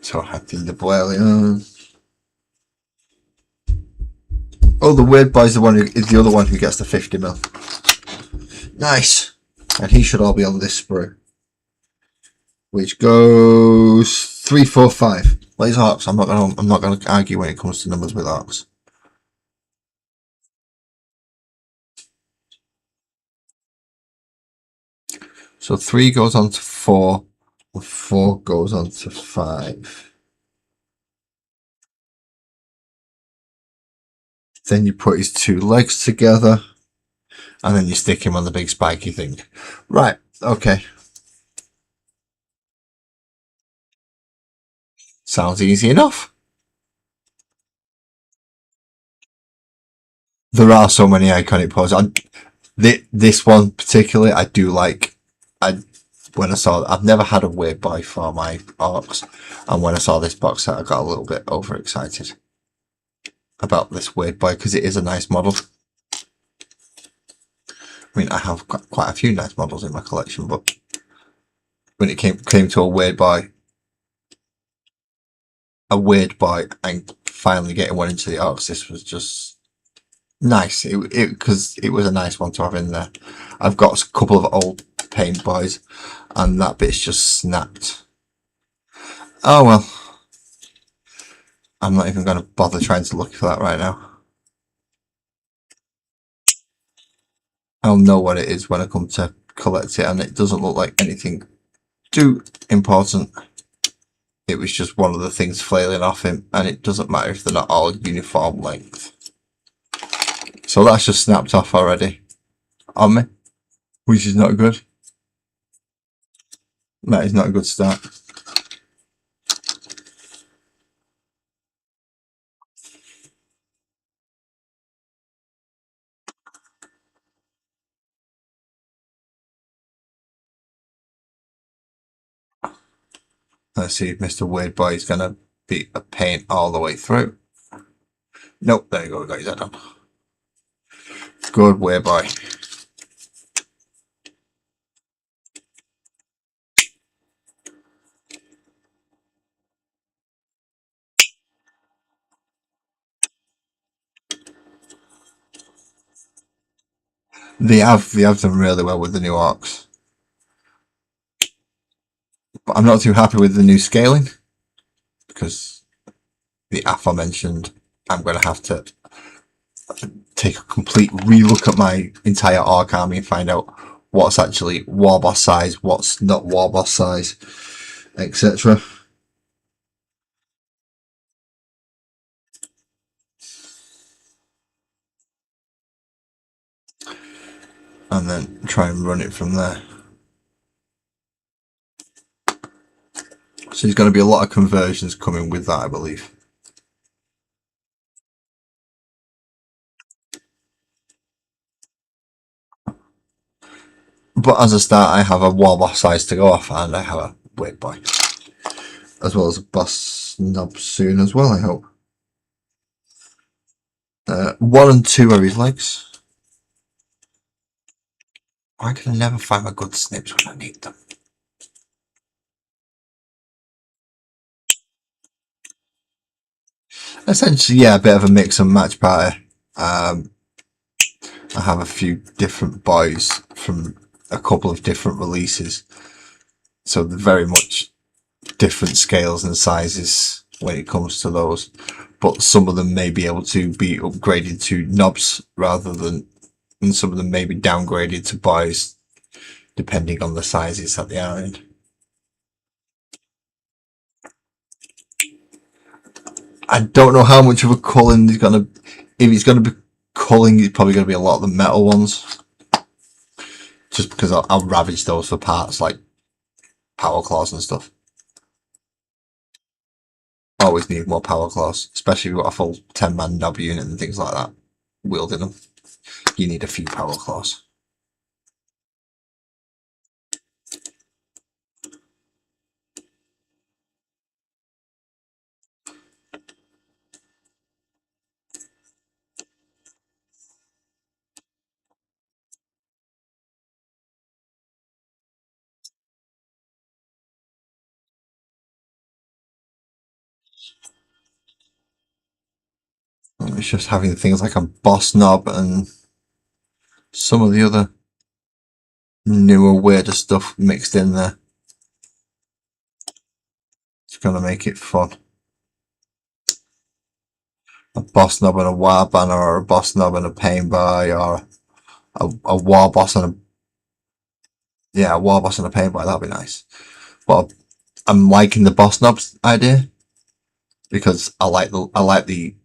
So happy the Boelian. Oh, the Weird Boy is the other one who gets the 50 mil. Nice. And he should all be on this sprue, which goes 3, 4, 5. Well, it's Orcs. I'm not gonna argue when it comes to numbers with Orcs. So 3 goes on to 4, and 4 goes on to 5. Then you put his 2 legs together, and then you stick him on the big spiky thing. Right, okay. Sounds easy enough. There are so many iconic poses. This one particularly, I do like. When I saw, I've never had a Weird Boy for my Orcs, and when I saw this box set, I got a little bit overexcited about this Weird Boy because it is a nice model. I mean, I have quite a few nice models in my collection, but when it came to a Weird Boy, and finally getting one into the Orcs, this was just nice. Because it was a nice one to have in there. I've got a couple of old Paint Boys, and that bit's just snapped. Oh well. I'm not even going to bother trying to look for that right now. I'll know what it is when I come to collect it, and it doesn't look like anything too important. It was just one of the things flailing off him, and it doesn't matter if they're not all uniform length. So that's just snapped off already on me, which is not good. That is not a good start. Let's see if Mr. Weird Boy is going to be a pain all the way through. Nope, there you go, we got his head on. Good Weird Boy. They have done really well with the new arcs. But I'm not too happy with the new scaling because the aforementioned, I'm going to have to take a complete relook at my entire arc army and find out what's actually war boss size, what's not war boss size, etc. And then try and run it from there. So there's going to be a lot of conversions coming with that, I believe. But as a start, I have a war boss size to go off, and I have a weight boy, as well as a boss knob soon as well, I hope. 1 and 2 are his legs. Why can I never find my good snips when I need them? Essentially, yeah, a bit of a mix and match party. I have a few different boys from a couple of different releases, so they're very much different scales and sizes when it comes to those, but some of them may be able to be upgraded to knobs rather than, and some of them may be downgraded to boys depending on the sizes that they are in. I don't know how much of a culling he's gonna, if he's gonna be culling, it's probably gonna be a lot of the metal ones, just because I'll ravage those for parts like power claws and stuff. Always need more power claws, especially if you've got a full 10-man knob unit and things like that. Wielding them, you need a few power claws. It's just having things like a boss knob and some of the other newer, weirder stuff mixed in there. It's going to make it fun. A boss knob and a war banner, or a boss knob and a pain boy, or a war boss and a war boss and a pain boy. That'd be nice. But I'm liking the boss knobs idea because I like the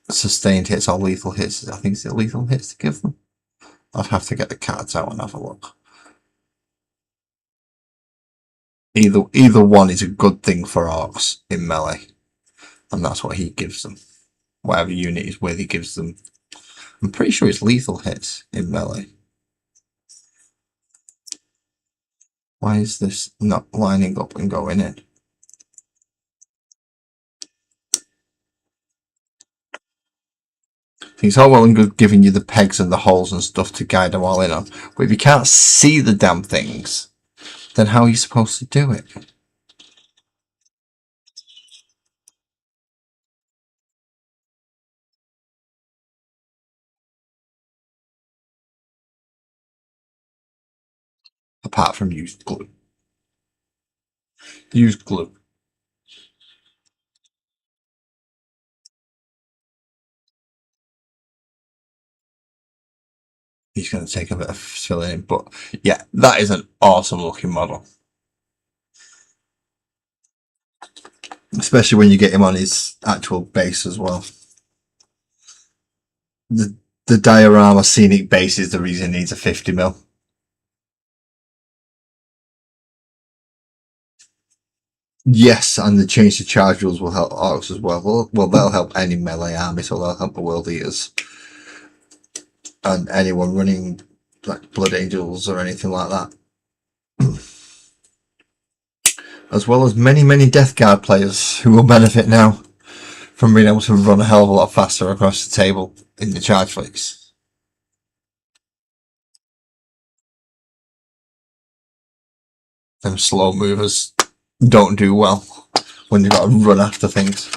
sustained hits or lethal hits. I think it's the lethal hits to give them. I'd have to get the cards out and have a look. Either one is a good thing for orcs in melee, and that's what he gives them. Whatever unit is with, he gives them. I'm pretty sure it's lethal hits in melee. Why is this not lining up and going in? It's all well and good giving you the pegs and the holes and stuff to guide them all in on, but if you can't see the damn things, then how are you supposed to do it? Apart from used glue. Used glue. He's going to take a bit of filling in, but yeah, that is an awesome looking model. Especially when you get him on his actual base as well. The diorama scenic base is the reason he needs a 50mm. Yes, and the change to charge rules will help orcs as well. Well, that'll help any melee army, so that'll help the world eaters and anyone running like blood angels or anything like that. As well as many Death Guard players who will benefit now from being able to run a hell of a lot faster across the table in the charge flicks. Them slow movers don't do well when you've got to run after things.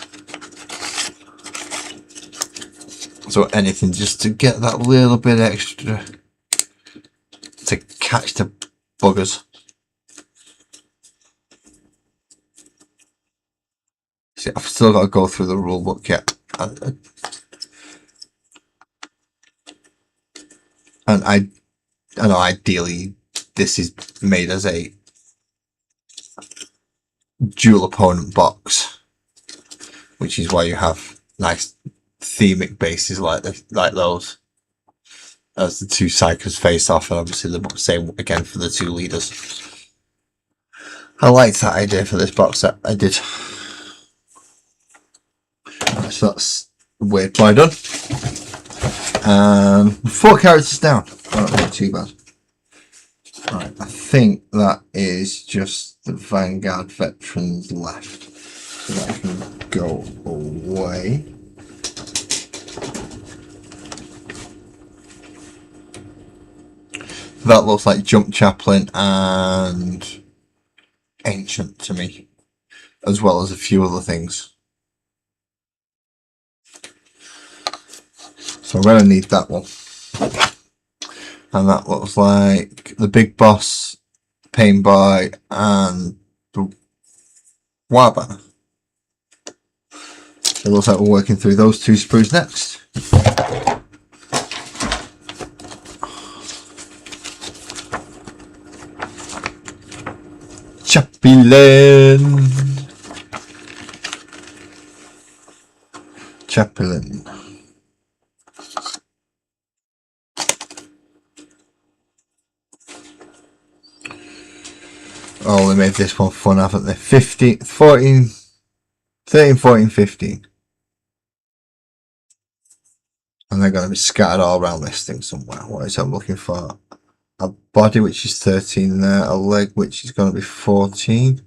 So anything just to get that little bit extra to catch the buggers. See, I've still got to go through the rule book yet. And I know ideally this is made as a dual opponent box, which is why you have nice themic bases like those as the two psychers face off, and obviously the same again for the two leaders. I liked that idea for this box set. I did. So that's the weird play done. 4 characters down. Not too bad. Right, I think that is just the Vanguard veterans left. So that can go away. That looks like Jump Chaplain and Ancient to me, as well as a few other things. So I'm going to need that one. And that looks like the Big Boss, Pain Boy, and the Warband. It looks like we're working through those 2 sprues next. Chaplain. Oh, they made this one fun, haven't they? 13, 14, 15. And they're going to be scattered all around this thing somewhere. What is I'm looking for? A body which is 13 there, a leg which is going to be 14.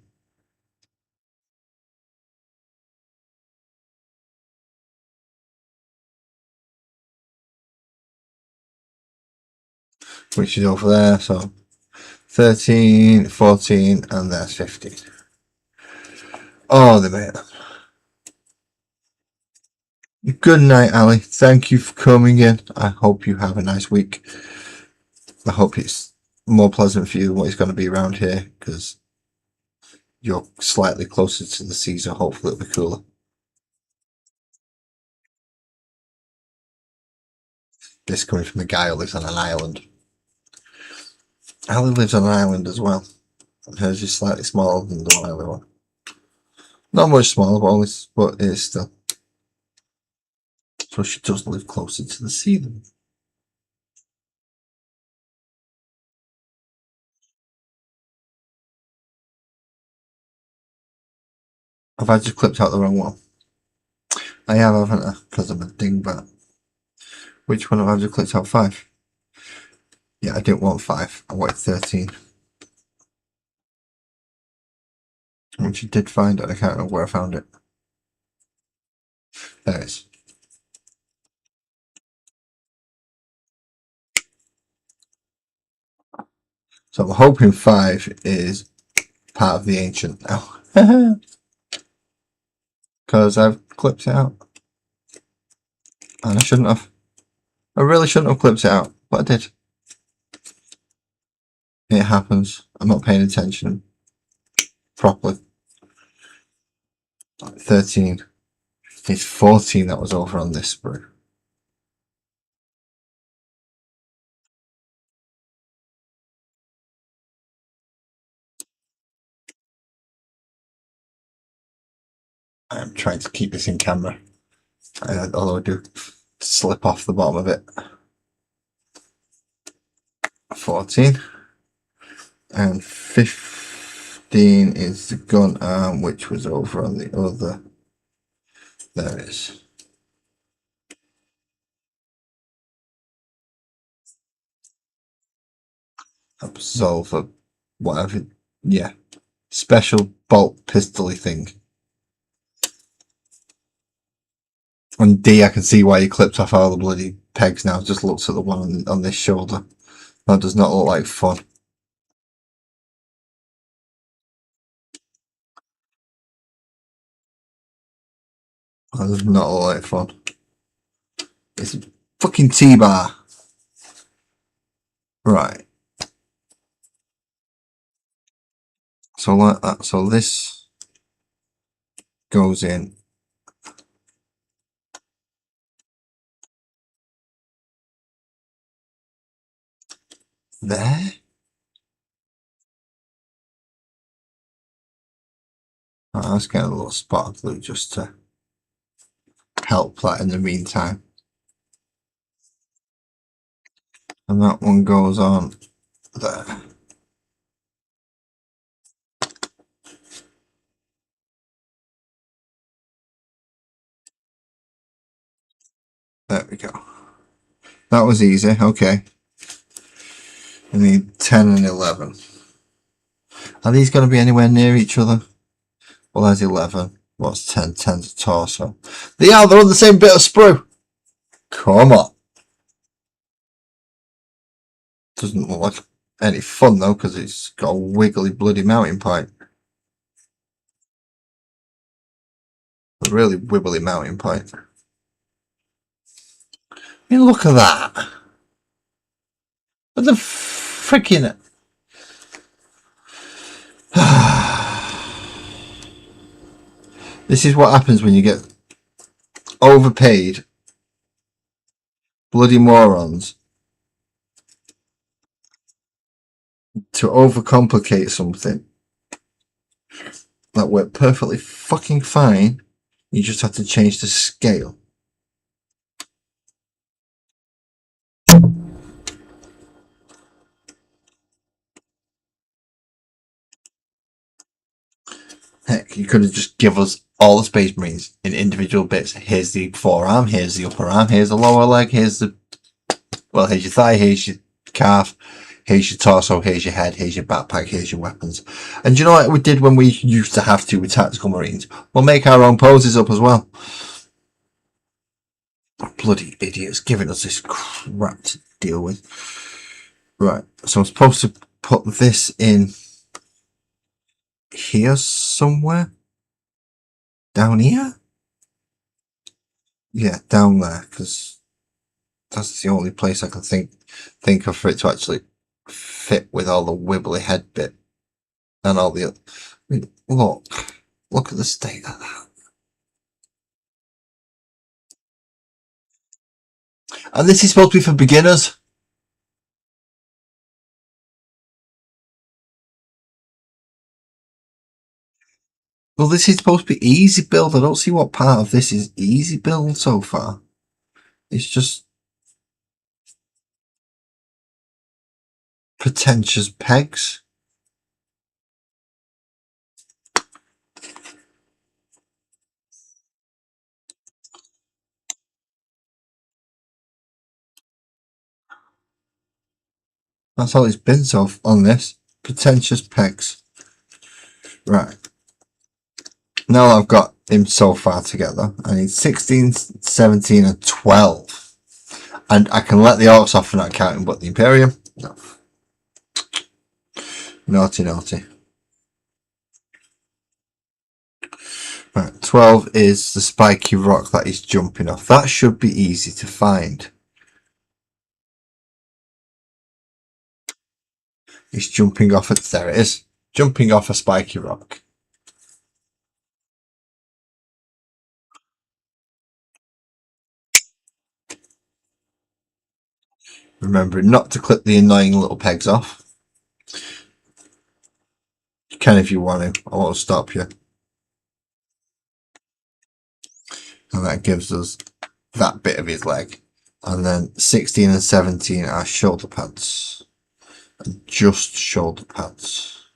Which is over there, so 13, 14, and there's 15. Oh, they made them. Good night, Ali. Thank you for coming in. I hope you have a nice week. I hope it's more pleasant for you than what it's going to be around here, because you're slightly closer to the sea, so hopefully it'll be cooler. This coming from a guy who lives on an island. Ali lives on an island as well. And hers is slightly smaller than the Wiley one. Not much smaller, but it is still. So she does live closer to the sea than. Have I just clipped out the wrong one? I have, haven't I? Because I'm a dingbat. Which one have I just clicked out? 5? Yeah, I didn't want 5. I wanted 13. Which you did find it. I can't remember where I found it. There it is. So I'm hoping 5 is part of the ancient now. Because I've clipped it out. And I shouldn't have. I really shouldn't have clipped it out, but I did. It happens. I'm not paying attention properly. 13. It's 14 that was over on this sprue. I'm trying to keep this in camera. Although I do slip off the bottom of it. 14. And 15 is the gun arm, which was over on the other. There it is. Absolver, whatever. Yeah. Special bolt pistol-y thing. On D, I can see why he clipped off all the bloody pegs now. Just looks at the one on this shoulder. That does not look like fun. That does not look like fun. It's a fucking T-bar. Right. So like that. So this goes in. There. Oh, let's get a little spot of glue just to help that in the meantime. And that one goes on there. There we go. That was easy. Okay. I need 10 and 11. Are these going to be anywhere near each other? Well, there's 11. What's 10? 10's a torso. They are. They're on the same bit of sprue. Come on. Doesn't look like any fun though, because it's got a wiggly bloody mounting pipe. A really wibbly mounting pipe. I mean, look at that. What the freaking... This is what happens when you get overpaid bloody morons to overcomplicate something that worked perfectly fucking fine. You just have to change the scale. Heck, you could have just give us all the Space Marines in individual bits. Here's the forearm, here's the upper arm, here's the lower leg, here's the... Well, here's your thigh, here's your calf, here's your torso, here's your head, here's your backpack, here's your weapons. And do you know what we did when we used to have to with Tactical Marines? We'll make our own poses up as well. Bloody idiots giving us this crap to deal with. Right, so I'm supposed to put this in here somewhere? Down here? Yeah, down there, because that's the only place I can think of for it to actually fit with all the wibbly head bit and all the other. I mean, look at the state of that. And this is supposed to be for beginners. Well, this is supposed to be easy build. I don't see what part of this is easy build so far. It's just pretentious pegs. That's all it's been so on this. Pretentious pegs. Right. Now I've got him so far together, I need 16, 17 and 12. And I can let the orcs off for not counting, but the Imperium, no. Naughty, naughty. Right, 12 is the spiky rock that he's jumping off. That should be easy to find. He's jumping off there it is. Jumping off a spiky rock. Remembering not to clip the annoying little pegs off. You can if you want to. I won't stop you. And that gives us that bit of his leg. And then 16 and 17 are shoulder pads. And just shoulder pads.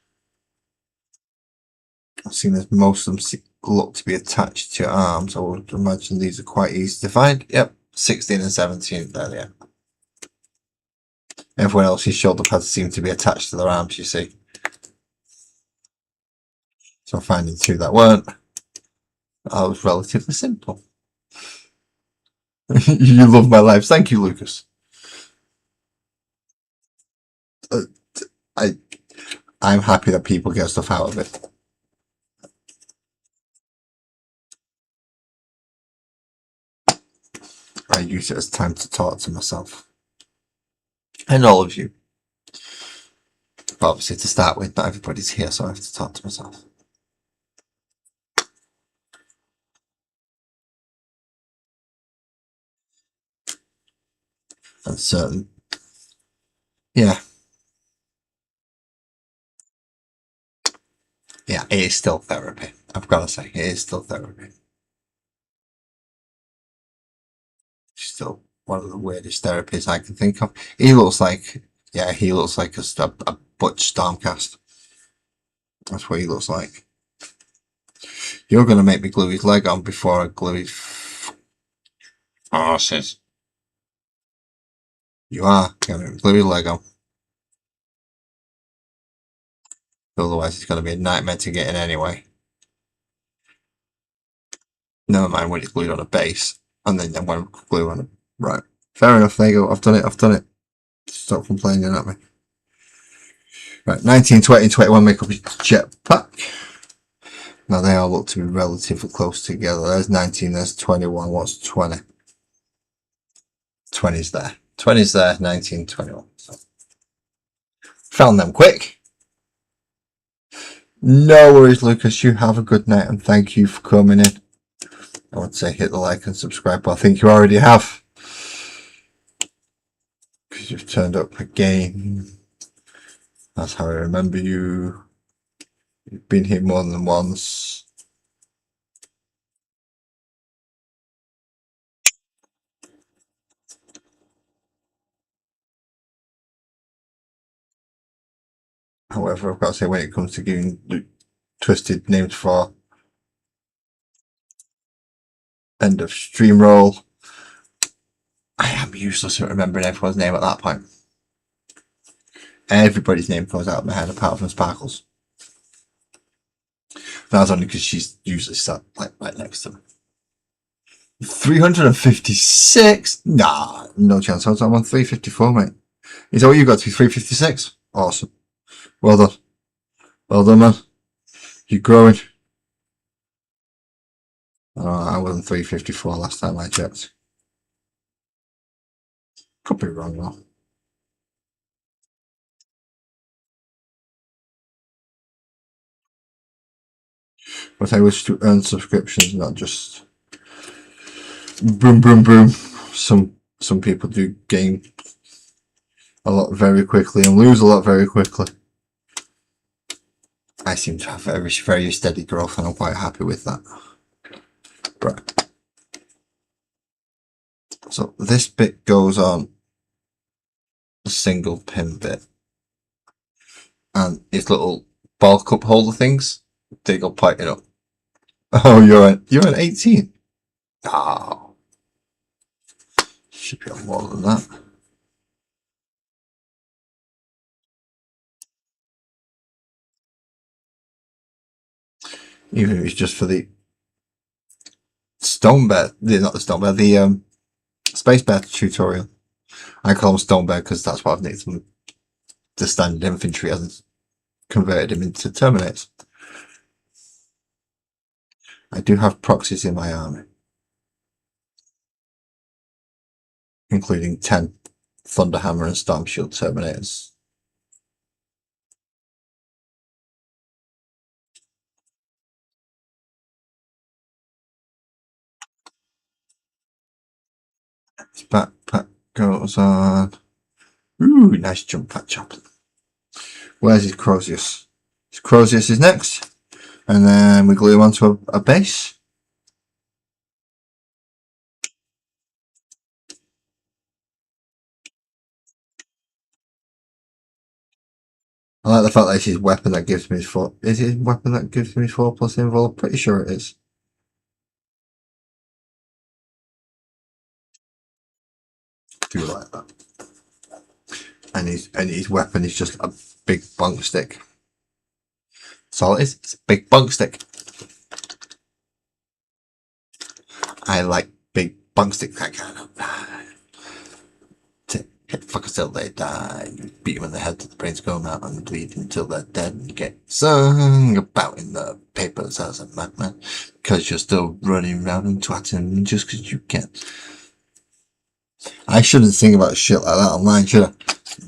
I've seen as most of them look to be attached to your arms. I would imagine these are quite easy to find. Yep, 16 and 17, there they are. Everyone else's shoulder pads seem to be attached to their arms, you see. So finding two that weren't, that was relatively simple. You love my life. Thank you, Lucas. I'm happy that people get stuff out of it. I use it as time to talk to myself. And all of you. But obviously, to start with, not everybody's here, so I have to talk to myself. And certain, yeah, it is still therapy. I've got to say, it is still therapy. Still one of the weirdest therapies I can think of. He looks like, he looks like a Butch Stormcast. That's what he looks like. You're going to make me glue his leg on before I glue his arses. You are going to glue his leg on. Otherwise, it's going to be a nightmare to get in anyway. Never mind when it's glued on a base. And then when I glue on it. Right. Fair enough. There you go. I've done it. Stop complaining at me. Right. 19, 20, 21 make up his jetpack. Now they all look to be relatively close together. There's 19, there's 21. What's 20? 20's there. 20's there, 19, 21. So. Found them quick. No worries, Lucas. You have a good night and thank you for coming in. I would say hit the like and subscribe, but I think you already have. Because you've turned up again. That's how I remember you. You've been here more than once. However, I've got to say, when it comes to giving twisted names for end of stream roll, I am useless at remembering everyone's name at that point. Everybody's name goes out of my head apart from Sparkles. That's only because she's usually sat like right next to me. 356? Nah, no chance. I'm on 354, mate. Is that what you got to? 356? Awesome. Well done. Well done, man. You're growing. I wasn't 354 last time I checked. Could be wrong though. But I wish to earn subscriptions, not just boom, boom, boom. Some people do gain a lot very quickly and lose a lot very quickly. I seem to have very, very steady growth and I'm quite happy with that. Right. So this bit goes on a single pin bit. And its little ball cup holder things, they go pointing up. Oh, you're an 18. Oh. Should be on more than that. Even if it's just for the stone bear, not the stone bear, the space bear tutorial. I call them stone bear because that's what I've nicked them. The standard infantry hasn't converted him into terminators. I do have proxies in my army, including 10 Thunderhammer and Storm Shield terminators. His backpack goes on. Ooh, nice jump pack Chaplain. Where's his Crozius? His Crozius is next. And then we glue him onto a base. I like the fact that it's his weapon that gives me his 4. Is it his weapon that gives me his 4+ invul? I'm pretty sure it is. Do like that. And his weapon is just a big bunk stick. That's all it is. It's a big bunk stick. I like big bunk sticks. That kind of. Hit fuckers till they die. You beat them in the head till the brains go out and bleed until they're dead and get sung about in the papers as a madman. Because you're still running around and twatting just because you can. I shouldn't think about shit like that online, should I?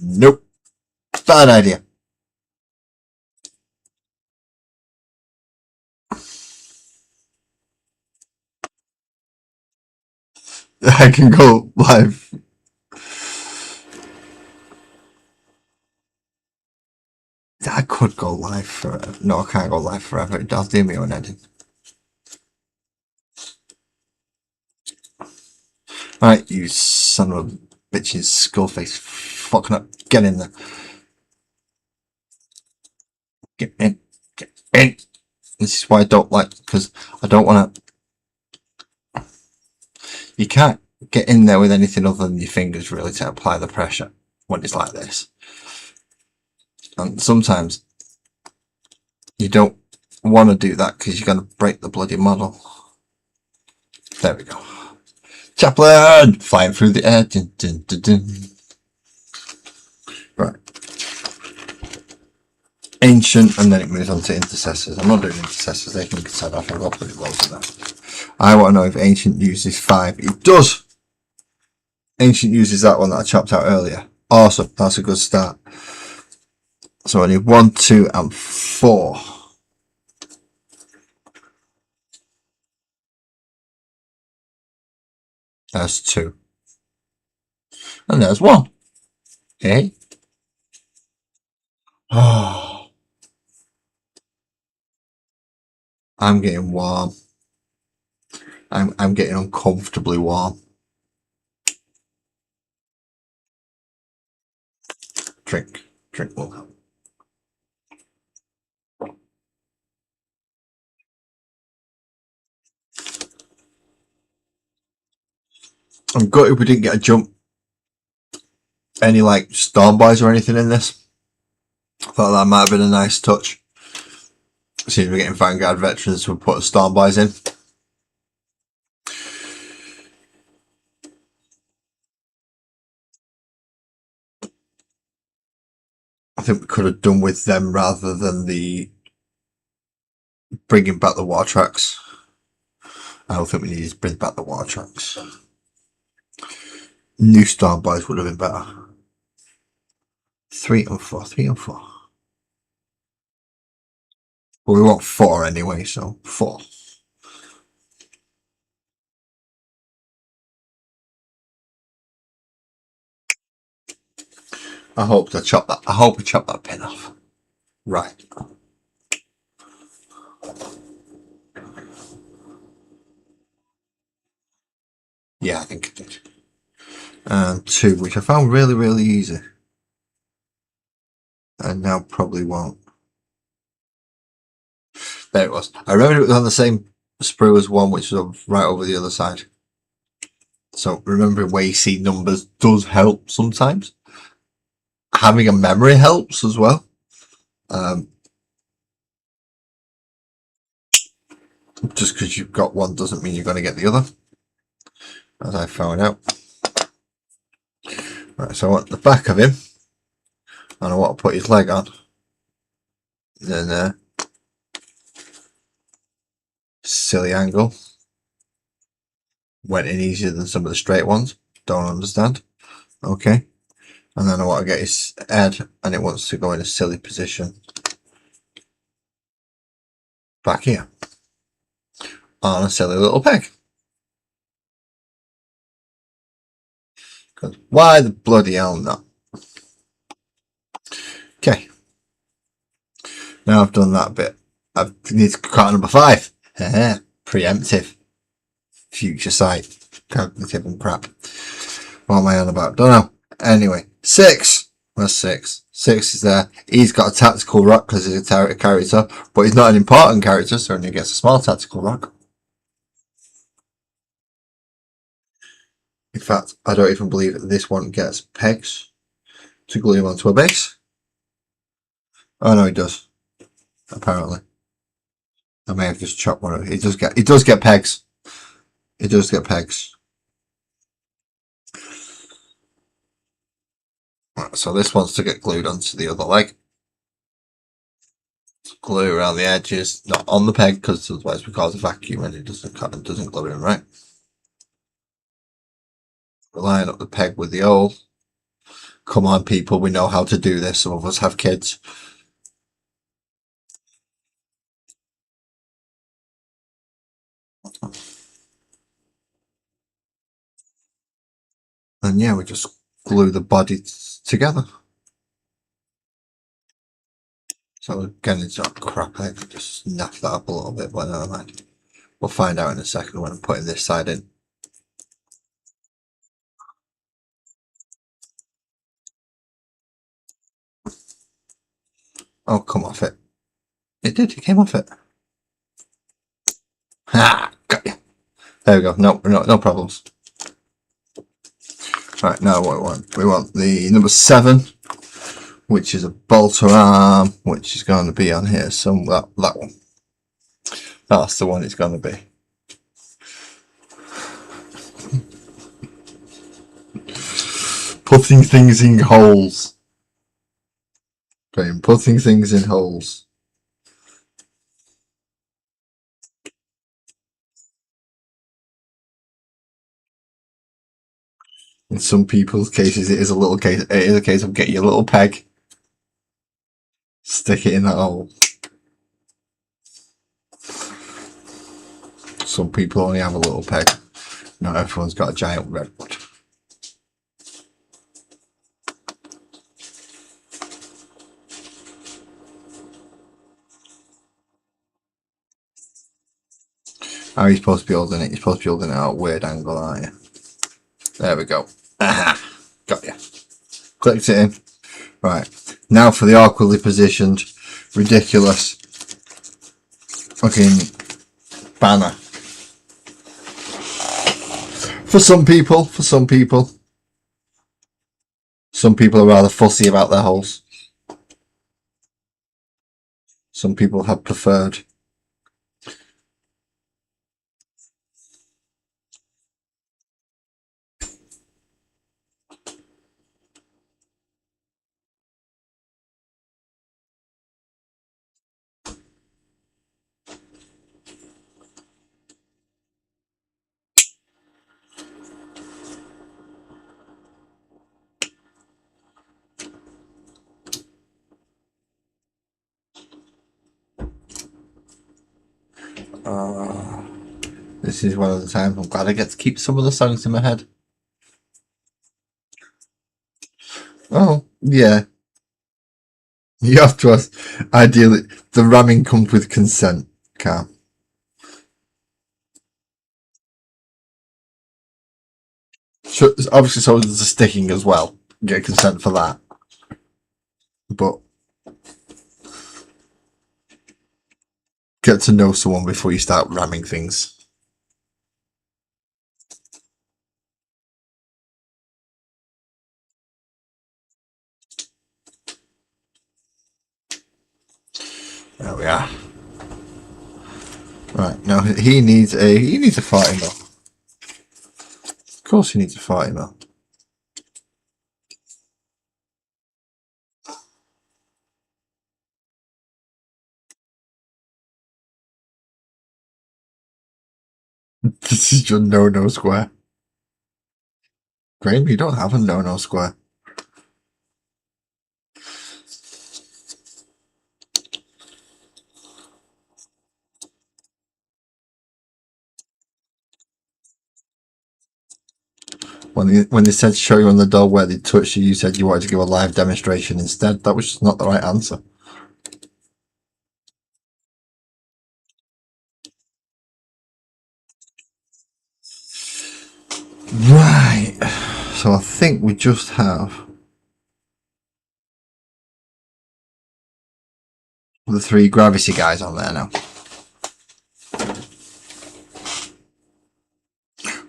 Nope. Bad idea. I can go live. I could go live forever. No, I can't go live forever. It does do me on editing. Alright, you son of a bitch's skullface. Fucking up. Get in there. Get in. Get in. This is why I don't like, because I don't want to. You can't get in there with anything other than your fingers really to apply the pressure when it's like this. And sometimes you don't want to do that because you're going to break the bloody model. There we go. Chaplain! Flying through the air. Dun, dun, dun, dun. Right. Ancient, and then it moves on to intercessors. I'm not doing intercessors, they can be set off. I've got pretty loads of them. I want to know if Ancient uses 5. It does! Ancient uses that one that I chopped out earlier. Awesome, that's a good start. So I need 1, 2, and 4. There's 2. And there's 1. Okay. Oh, I'm getting warm. I'm getting uncomfortably warm. Drink. Drink will help. I'm gutted we didn't get a jump. Any like storm boys or anything in this. Thought that might have been a nice touch. Seems we're getting Vanguard veterans to put a storm boys in. I think we could have done with them rather than the bringing back the war tracks. I don't think we needed to bring back the war tracks. New storm boys would have been better. 3 and 4. 3 and 4. Well, we want 4 anyway, so 4. I hope we chop that pin off. Right. Yeah, I think it did. And 2, which I found really, really easy. And now probably won't. There it was. I remember it was on the same sprue as 1, which was right over the other side. So remembering where you see numbers does help sometimes. Having a memory helps as well. Just because you've got one doesn't mean you're going to get the other, as I found out. Right, so I want the back of him, and I want to put his leg on. Then silly angle. Went in easier than some of the straight ones. Don't understand. Okay. And then I want to get his head, and it wants to go in a silly position. Back here. On a silly little peg. Because why the bloody hell not? Okay. Now I've done that bit. I need to cut number 5. Preemptive. Future sight. Cognitive and crap. What am I on about? Don't know. Anyway. 6. Where's 6? 6 is there. He's got a tactical rock because he's a character, but he's not an important character, so he only gets a small tactical rock. In fact, I don't even believe that this one gets pegs to glue him onto a base. Oh no, he does. Apparently. I may have just chopped one of it. He does get pegs. It does get pegs. Right, so this wants to get glued onto the other leg. Glue around the edges, not on the peg, because otherwise we cause a vacuum and it doesn't cut and doesn't glue in, right? Line up the peg with the hole. Come on, people, we know how to do this. Some of us have kids. And yeah, we just glue the body together. So again, it's not crap. I can just snap that up a little bit, but never mind. We'll find out in a second when I'm putting this side in. Oh, come off it. It did, it came off it. Ha! Got you. There we go. No problems. Right, now what we want? We want the number 7, which is a bolter arm, which is going to be on here. So that one. That's the one it's going to be. Putting things in holes. Okay, putting things in holes. In some people's cases, it is a case of get your little peg, stick it in that hole. Some people only have a little peg. Not everyone's got a giant redwood. How are you supposed to be holding it? You're supposed to be holding it at a weird angle, aren't you? There we go. Aha! Got you. Clicked it in. Right. Now for the awkwardly positioned, ridiculous fucking banner. For some people. Some people are rather fussy about their holes. Some people have preferred. This is one of the times I'm glad I get to keep some of the songs in my head. Oh, yeah. You have to ask. Ideally, the ramming comes with consent, Cam. So, obviously, so there's the sticking as well. Get consent for that. But get to know someone before you start ramming things. There we are. Right, now he needs a 40 mil. Of course he needs a 40 mil. This is your no square. Graham, you don't have a no square. When they said show you on the door where they touched you, you said you wanted to give a live demonstration instead. That was just not the right answer. Right. So I think we just have the 3 gravity guys on there now.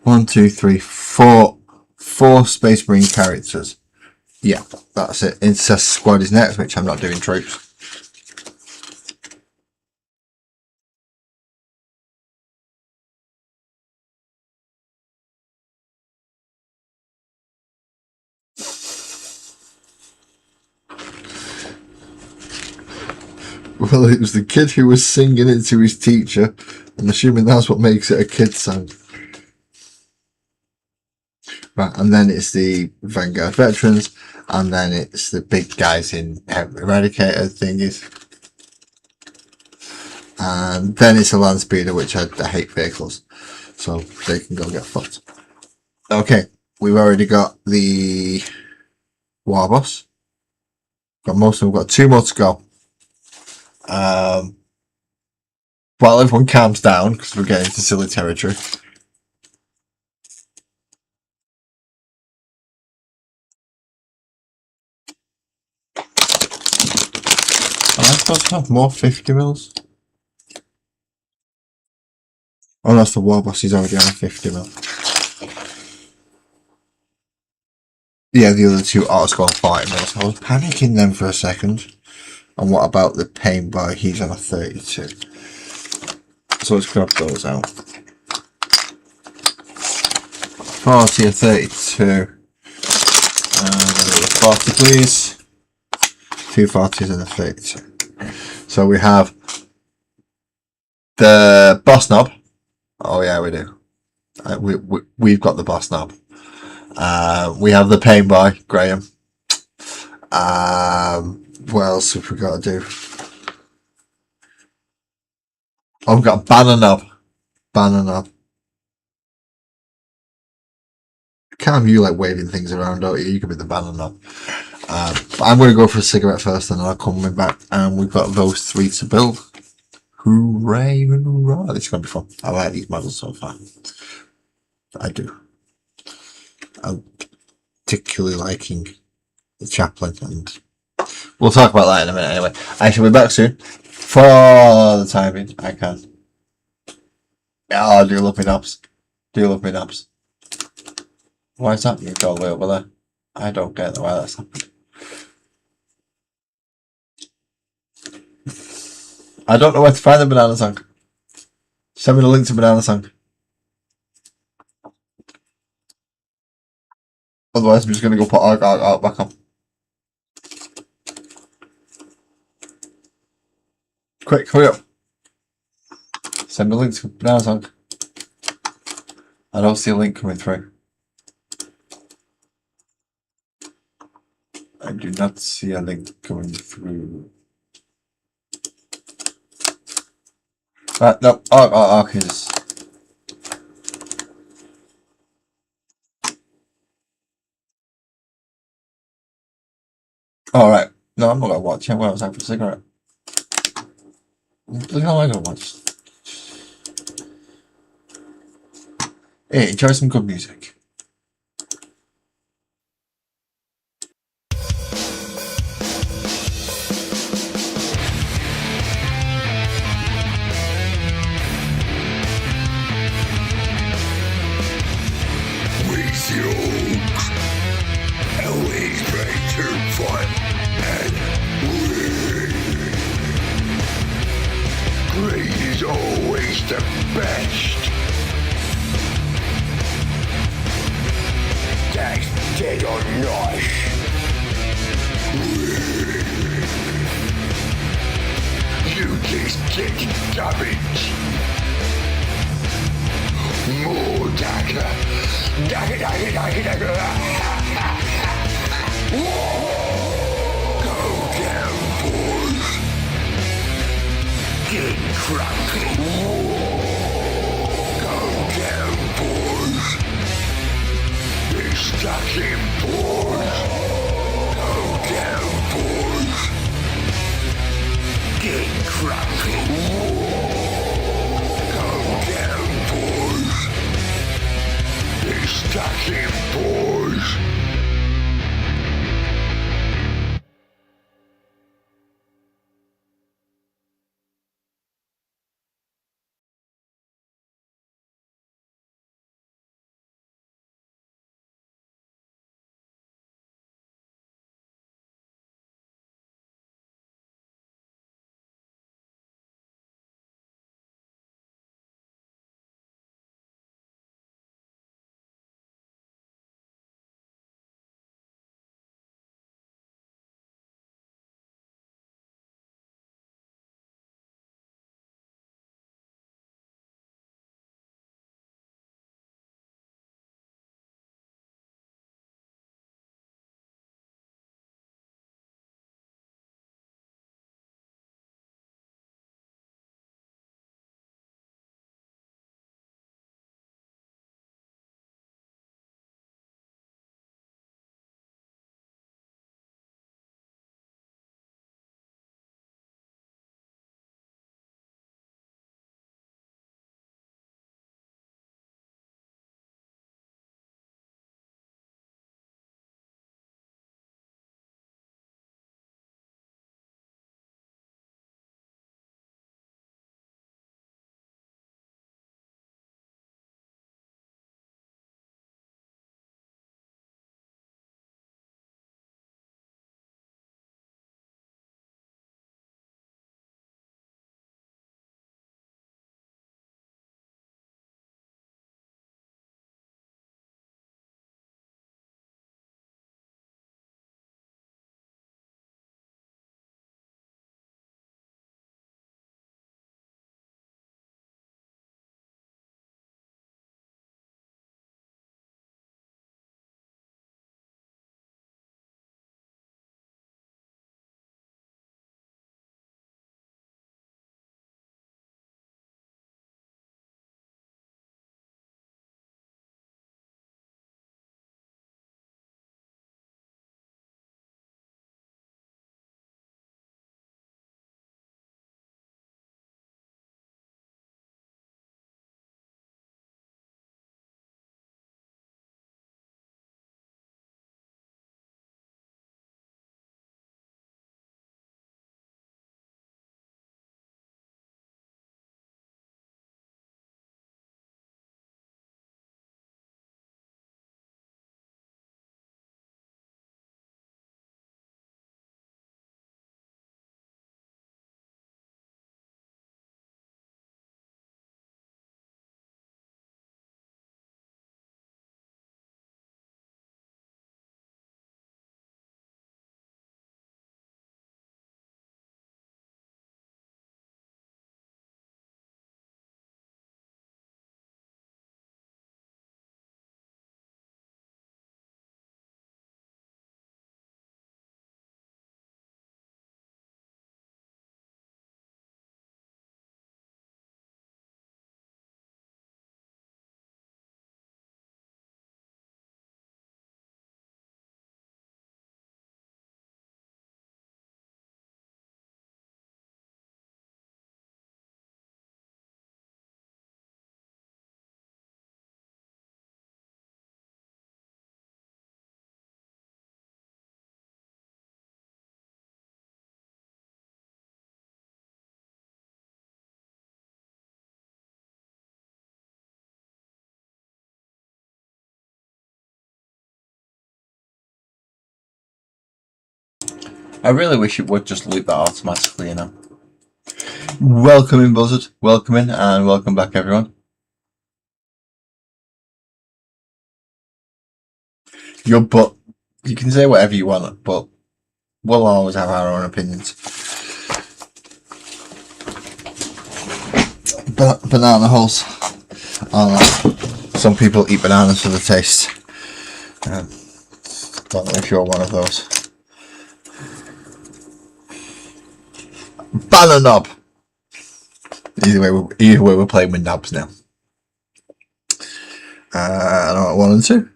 1, 2, 3, 4. 4 Space Marine characters. Yeah, that's it. Incest Squad is next, which I'm not doing troops. Well, it was the kid who was singing it to his teacher. I'm assuming that's what makes it a kid's song. Right, and then it's the Vanguard Veterans, and then it's the big guys in Eradicator thingies. And then it's a Land Speeder, which I hate vehicles, so they can go get fucked. Okay, we've already got the War Boss. Got most of them, we've got 2 more to go. While everyone calms down, because we're getting into silly territory. Am I supposed to have more 50 mils? Oh, that's the War Boss, he's already on a 50 mil. Yeah, the other 2 are scoring 40 mils. I was panicking then for a second. And what about the Pain Boy? He's on a 32. So let's grab those out. 40 or 32. 40 please. 2 40s and a 32. So we have the Boss Knob. Oh yeah, we do. We've got the Boss Knob. We have the Pain Boy, Graham. What else have we got to do? Oh, we've got Banner Knob. Banner Knob. Cam, you like waving things around, don't you? You can be the Banner Knob. But I'm going to go for a cigarette first, and then I'll come back. And we've got those 3 to build. Hooray, hurrah. This is going to be fun. I like these models so far. I do. I'm particularly liking the Chaplain, and we'll talk about that in a minute anyway. I shall be back soon. For the timing, I can. Oh, do you love me knobs? Do you love me knobs? Why is that moved all the way over there? I don't get why that's happened. I don't know where to find the banana song. Send me the link to banana song. Otherwise, I'm just going to go put arg back on. Quick, hurry up. Send me the link to banana song. I don't see a link coming through. I do not see a link coming through. No. Okay. Alright. No, I'm not going to watch it. Well, I was out for a cigarette. What the hell am I going to watch? Hey, enjoy some good music. Always better fun and great is always the best. That's dead or not. You just get damage. More dagger. Dagger. Go down, boys. Get crunk. Go down, boys. They're stuck in, boys. Go down, boys. Get crunk. Go down, boys. They're stuck in, boys. I really wish it would just loop that automatically, you know. Welcome in, Buzzard. Welcome in, and welcome back, everyone. Your butt. You can say whatever you want, but we'll always have our own opinions. Banana holes. Some people eat bananas for the taste. Don't know if you're one of those. Banana knob. Either way, we're playing with knobs now. I don't know, 1 and 2.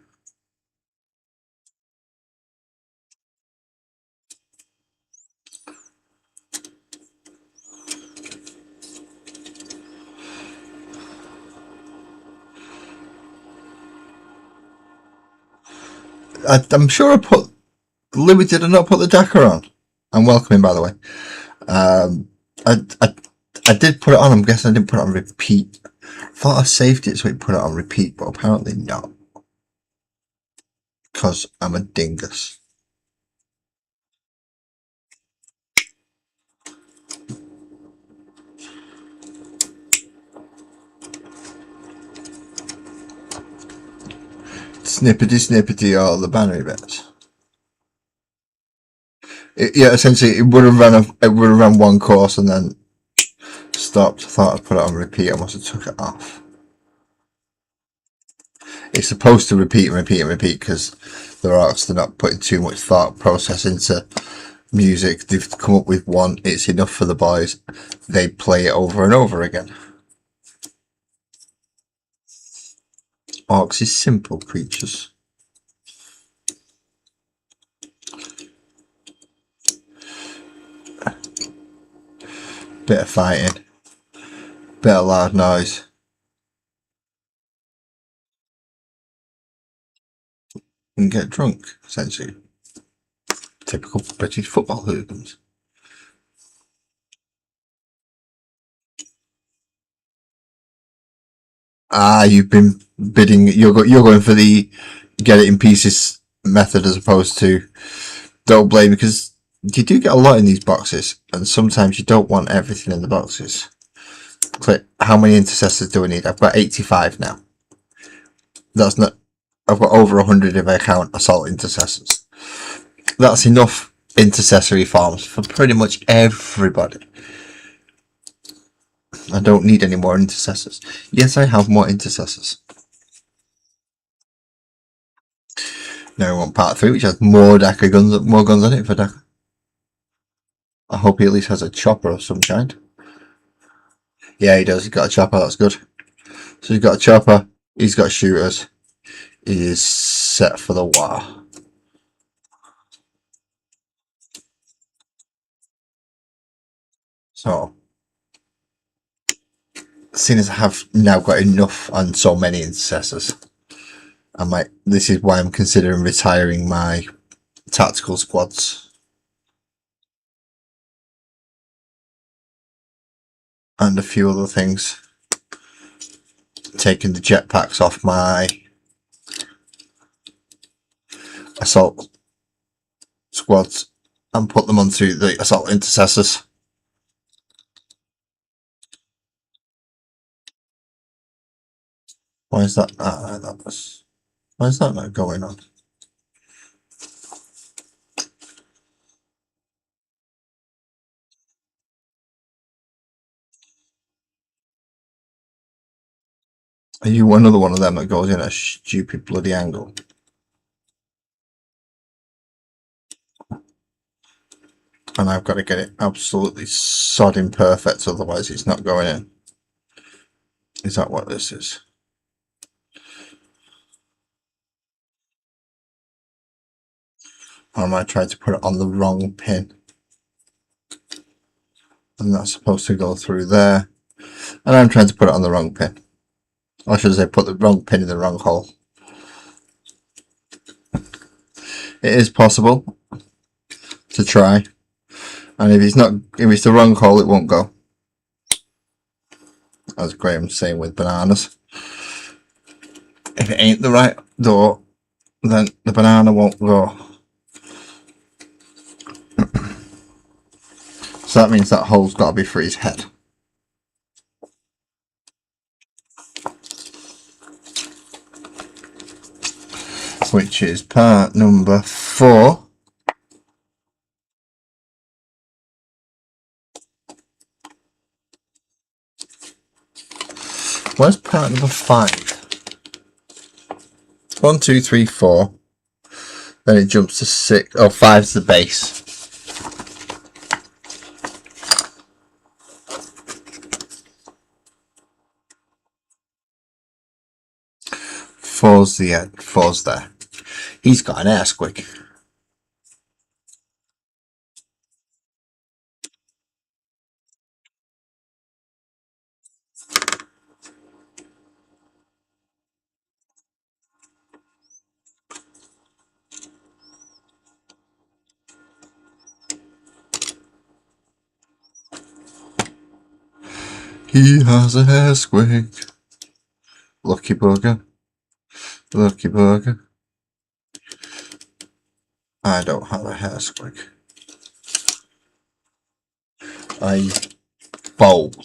I'm sure I put Louis. Did I not put the Dakar on? I'm welcoming, by the way. I did put it on. I'm guessing I didn't put it on repeat. I thought I saved it so it put it on repeat, but apparently not. Because I'm a dingus. Snippety all the bannery bits. Essentially, it would have run one course and then stopped. I thought I'd put it on repeat. I must have took it off. It's supposed to repeat because the artists are not putting too much thought process into music. They've come up with one. It's enough for the boys. They play it over and over again. Orcs is simple creatures. Bit of fighting. Bit of loud noise. And get drunk, essentially. Typical British football hooligans. You've been bidding. You're going for the get it in pieces method as opposed to don't blame, because you do get a lot in these boxes, and sometimes you don't want everything in the boxes. Click. How many intercessors do I need? I've got 85 now. That's not. I've got over 100 if I count assault intercessors. That's enough intercessory farms for pretty much everybody. I don't need any more intercessors. Yes, I have more intercessors. Now I want part 3, which has more Dakar guns, more guns on it for Dakar. I hope he at least has a chopper of some kind. Yeah, he does. He's got a chopper. That's good. So he's got a chopper. He's got shooters. He is set for the war. So, seeing as I have now got enough on so many intercessors, this is why I'm considering retiring my tactical squads. And a few other things. Taking the jetpacks off my assault squads and put them onto the assault intercessors. Why is that? Why is that not going on? Are you another one of them that goes in a stupid bloody angle? And I've got to get it absolutely sodding perfect, otherwise it's not going in. Is that what this is? Or am I trying to put it on the wrong pin? And that's supposed to go through there. And I'm trying to put it on the wrong pin. Or should I say put the wrong pin in the wrong hole. It is possible to try. And if it's the wrong hole, it won't go. As Graham's saying with bananas. If it ain't the right door, then the banana won't go. So that means that hole's got to be for his head. Which is part number 4. Where's part number 5? 1, 2, 3, 4. Then it jumps to 6. Oh, 5's the base. Four's the end. 4's there. He's got an air squig. He has a hair squig. Lucky bugger. Lucky bugger. I don't have a hair squig. I bold.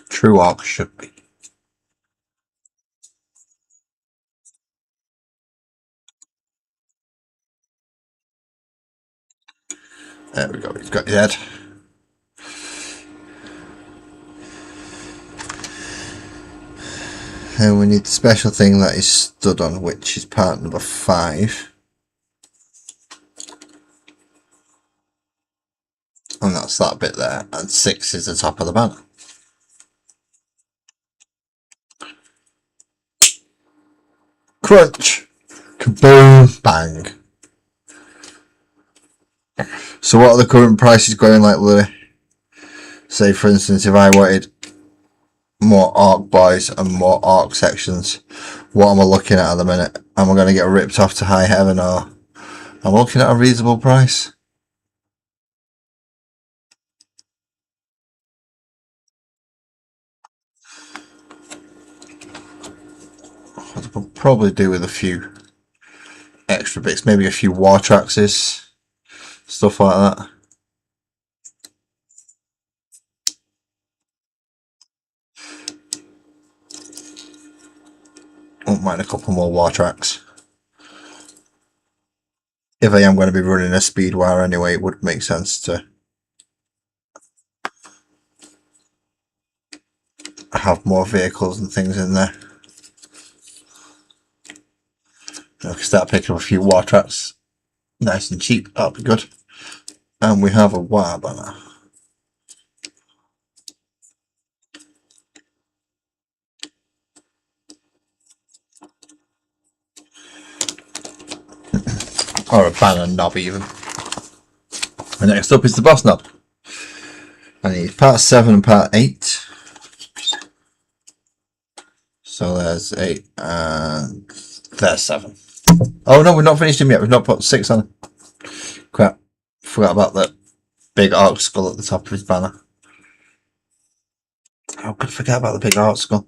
True orc should be. There we go, he's got his head. And we need the special thing that is stood on, which is part number 5. And that's that bit there. And 6 is the top of the banner. Crunch! Kaboom! Bang! So what are the current prices going like, Louis? Say for instance, if I wanted more orc boys and more orc sections, what am I looking at the minute? Am I going to get ripped off to high heaven, or am I looking at a reasonable price? I could probably do with a few extra bits, maybe a few war traxes, stuff like that. Won't mind a couple more war tracks. If I am going to be running a speed war anyway, it would make sense to have more vehicles and things in there. I can start picking up a few war tracks nice and cheap, that'll be good. And we have a war banner. Or a banner knob even. And next up is the boss knob. I need part 7 and part 8. So there's 8 and there's 7. Oh no, we've not finished him yet. We've not put 6 on. Crap. Forgot about the big orc skull at the top of his banner. How could I forget about the big orc skull?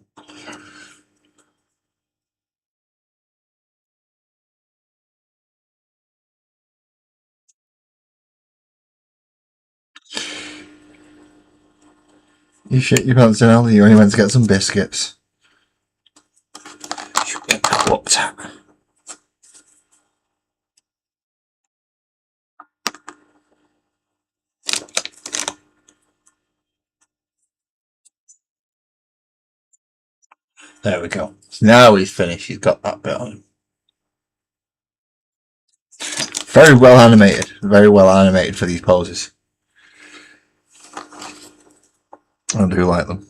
You shit your pants in hell, you only went to get some biscuits. Should get looked at. There we go. So now he's finished, he's got that bit on him. Very well animated for these poses. I do like them.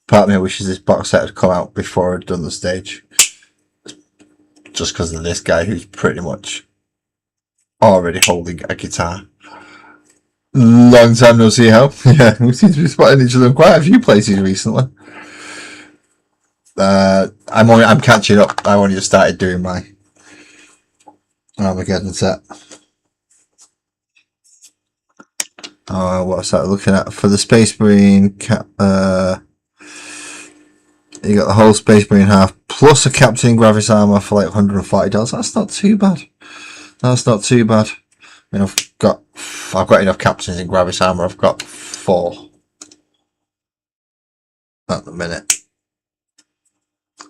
Part of me wishes this box set had come out before I'd done the stage. Just because of this guy who's pretty much already holding a guitar. Long time no see, how? Yeah, we seem to be spotting each other in quite a few places recently. I'm catching up. I only just started doing my Armageddon set. What was that looking at for the Space Marine? You got the whole Space Marine half plus a Captain Gravis armor for like $140. That's not too bad. That's not too bad. I mean, I've got enough Captains in Gravis armor. I've got 4 at the minute.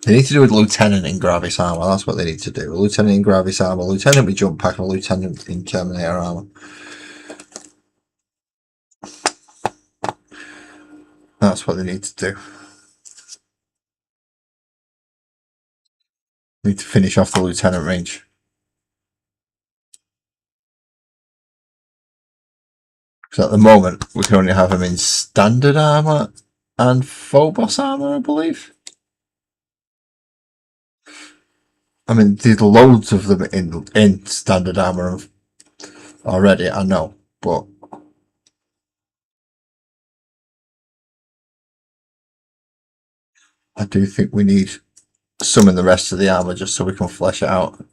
They need to do a Lieutenant in Gravis armor. That's what they need to do. A Lieutenant in Gravis armor, a Lieutenant with jump pack, and a Lieutenant in Terminator armor. That's what they need to do. Need to finish off the Lieutenant range. Because at the moment, we can only have him in standard armor and Phobos armor, I believe. I mean, there's loads of them in standard armor already, I know, but I do think we need some in the rest of the armor just so we can flesh it out.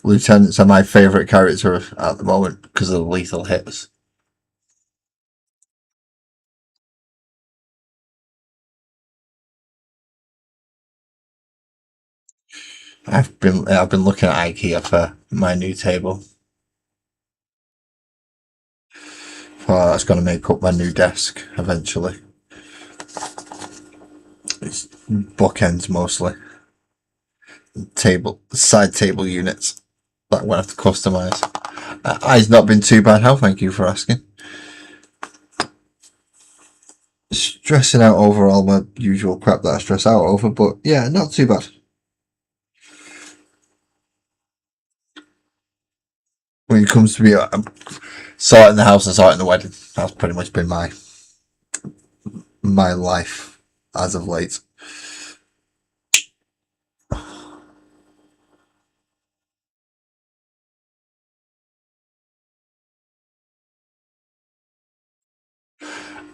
Lieutenants are my favourite character at the moment because of the lethal hits. I've been looking at IKEA for my new table. Oh, that's going to make up my new desk eventually. It's bookends mostly. Side table units that I'm going to have to customise. It's not been too bad. How? Thank you for asking. Stressing out over all my usual crap that I stress out over, but yeah, not too bad. When it comes to me sorting the house and sorting the wedding, that's pretty much been my life as of late.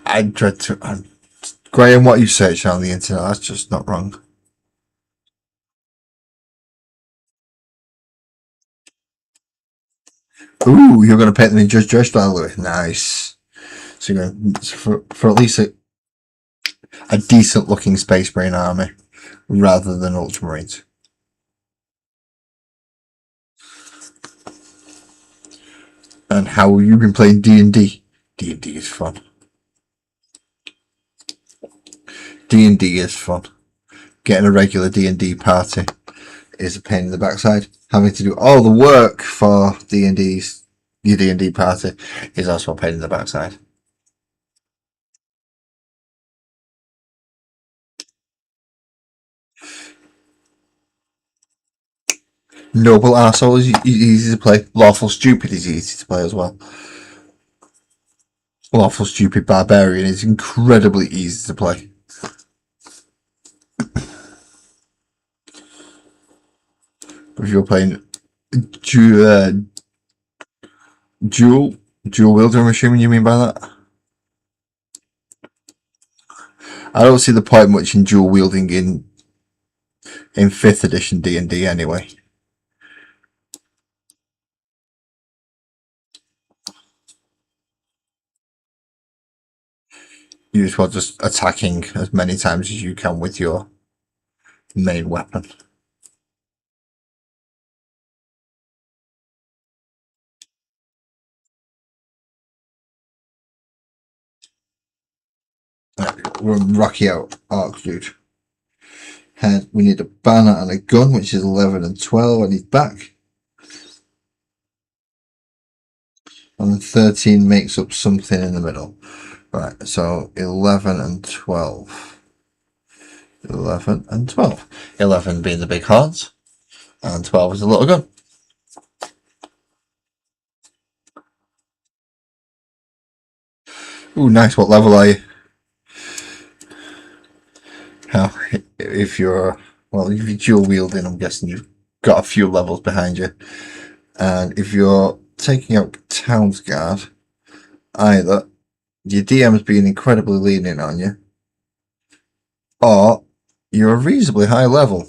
I dread to. Graham, what you searched on the internet, that's just not wrong. Ooh, you're going to paint them in Judge Dredd style, Louis. Nice. So you're going to, for at least a decent looking Space Marine army rather than Ultramarines. And how have you been playing D&D? D&D is fun. D&D is fun. Getting a regular D&D party is a pain in the backside. Having to do all the work for your D&D party is also a pain in the backside. Noble Arsehole is easy to play. Lawful Stupid is easy to play as well. Lawful Stupid Barbarian is incredibly easy to play. If you're playing dual wielder, I'm assuming you mean by that? I don't see the point much in dual wielding in 5th edition D&D anyway. You just want just attacking as many times as you can with your main weapon. We're Rocky out arc, dude. And we need a banner and a gun, which is 11 and 12 on his back. And then 13 makes up something in the middle. Right, so 11 and 12. 11 and 12. 11 being the big horns, and 12 is the little gun. Ooh, nice. What level are you? How? If you're dual wielding, I'm guessing you've got a few levels behind you. And if you're taking out Townsguard, either your DM's being incredibly lenient on you, or you're a reasonably high level.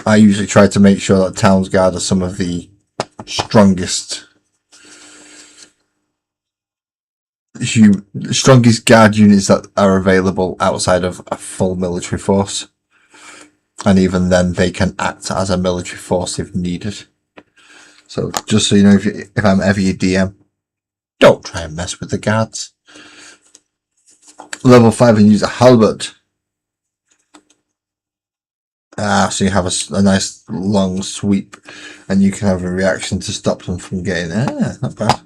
I usually try to make sure that Townsguard are some of the strongest strongest guard units that are available outside of a full military force. And even then, they can act as a military force if needed. So just so you know, if I'm ever your DM, don't try and mess with the guards. Level 5 and use a halberd. So you have a nice long sweep, and you can have a reaction to stop them from getting. Not bad.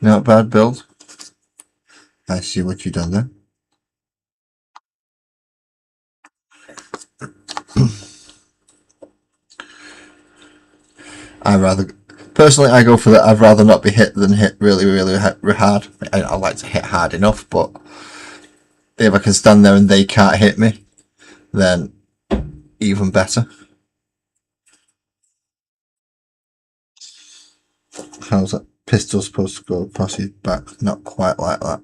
Not bad build. I see what you've done there. Personally, I go for that. I'd rather not be hit than hit really, really hard. I like to hit hard enough, but if I can stand there and they can't hit me, then even better. How's that pistol supposed to go across his back? Not quite like that.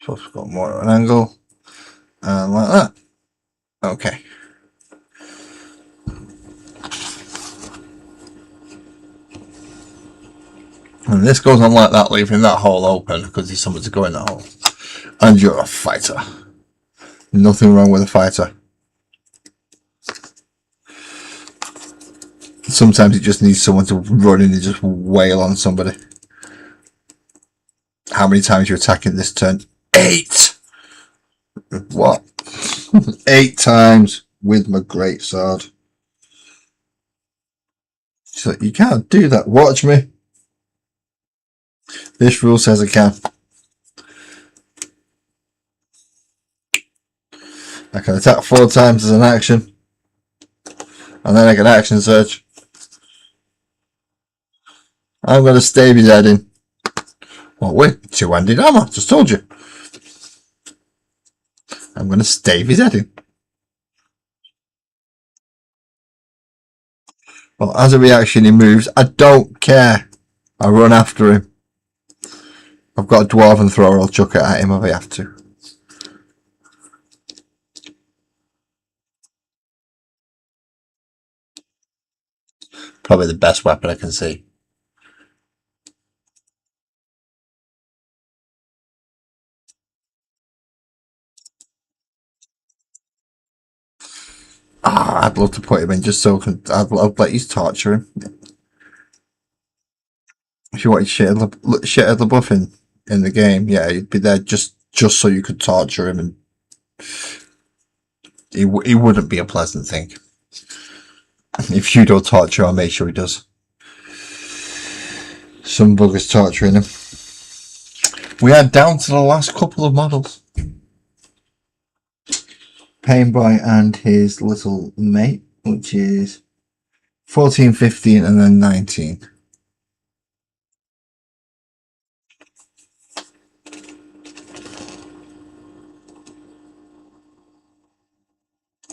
Supposed to go more at an angle. And like that. Okay. And this goes on like that, leaving that hole open because there's someone to go in that hole. And you're a fighter. Nothing wrong with a fighter. Sometimes you just need someone to run in and just wail on somebody. How many times are you attacking this turn? 8! What? 8 times with my great sword. So you can't do that. Watch me. This rule says I can. I can attack 4 times as an action. And then I can action search. I'm going to stave his head in. Well, wait, 2-handed hammer. Just told you. I'm going to stave his head in. Well, as a reaction, he moves. I don't care. I run after him. I've got a dwarven thrower. I'll chuck it at him if I have to. Probably the best weapon I can see. I'd love to put him in just so I'd let you torture him. If you wanted shit at the buff in the game, yeah, he'd be there just so you could torture him, and it wouldn't be a pleasant thing. If you don't torture, I'll make sure he does. Some buggers torturing him. We are down to the last couple of models. Painboy and his little mate, which is 14, 15, and then 19.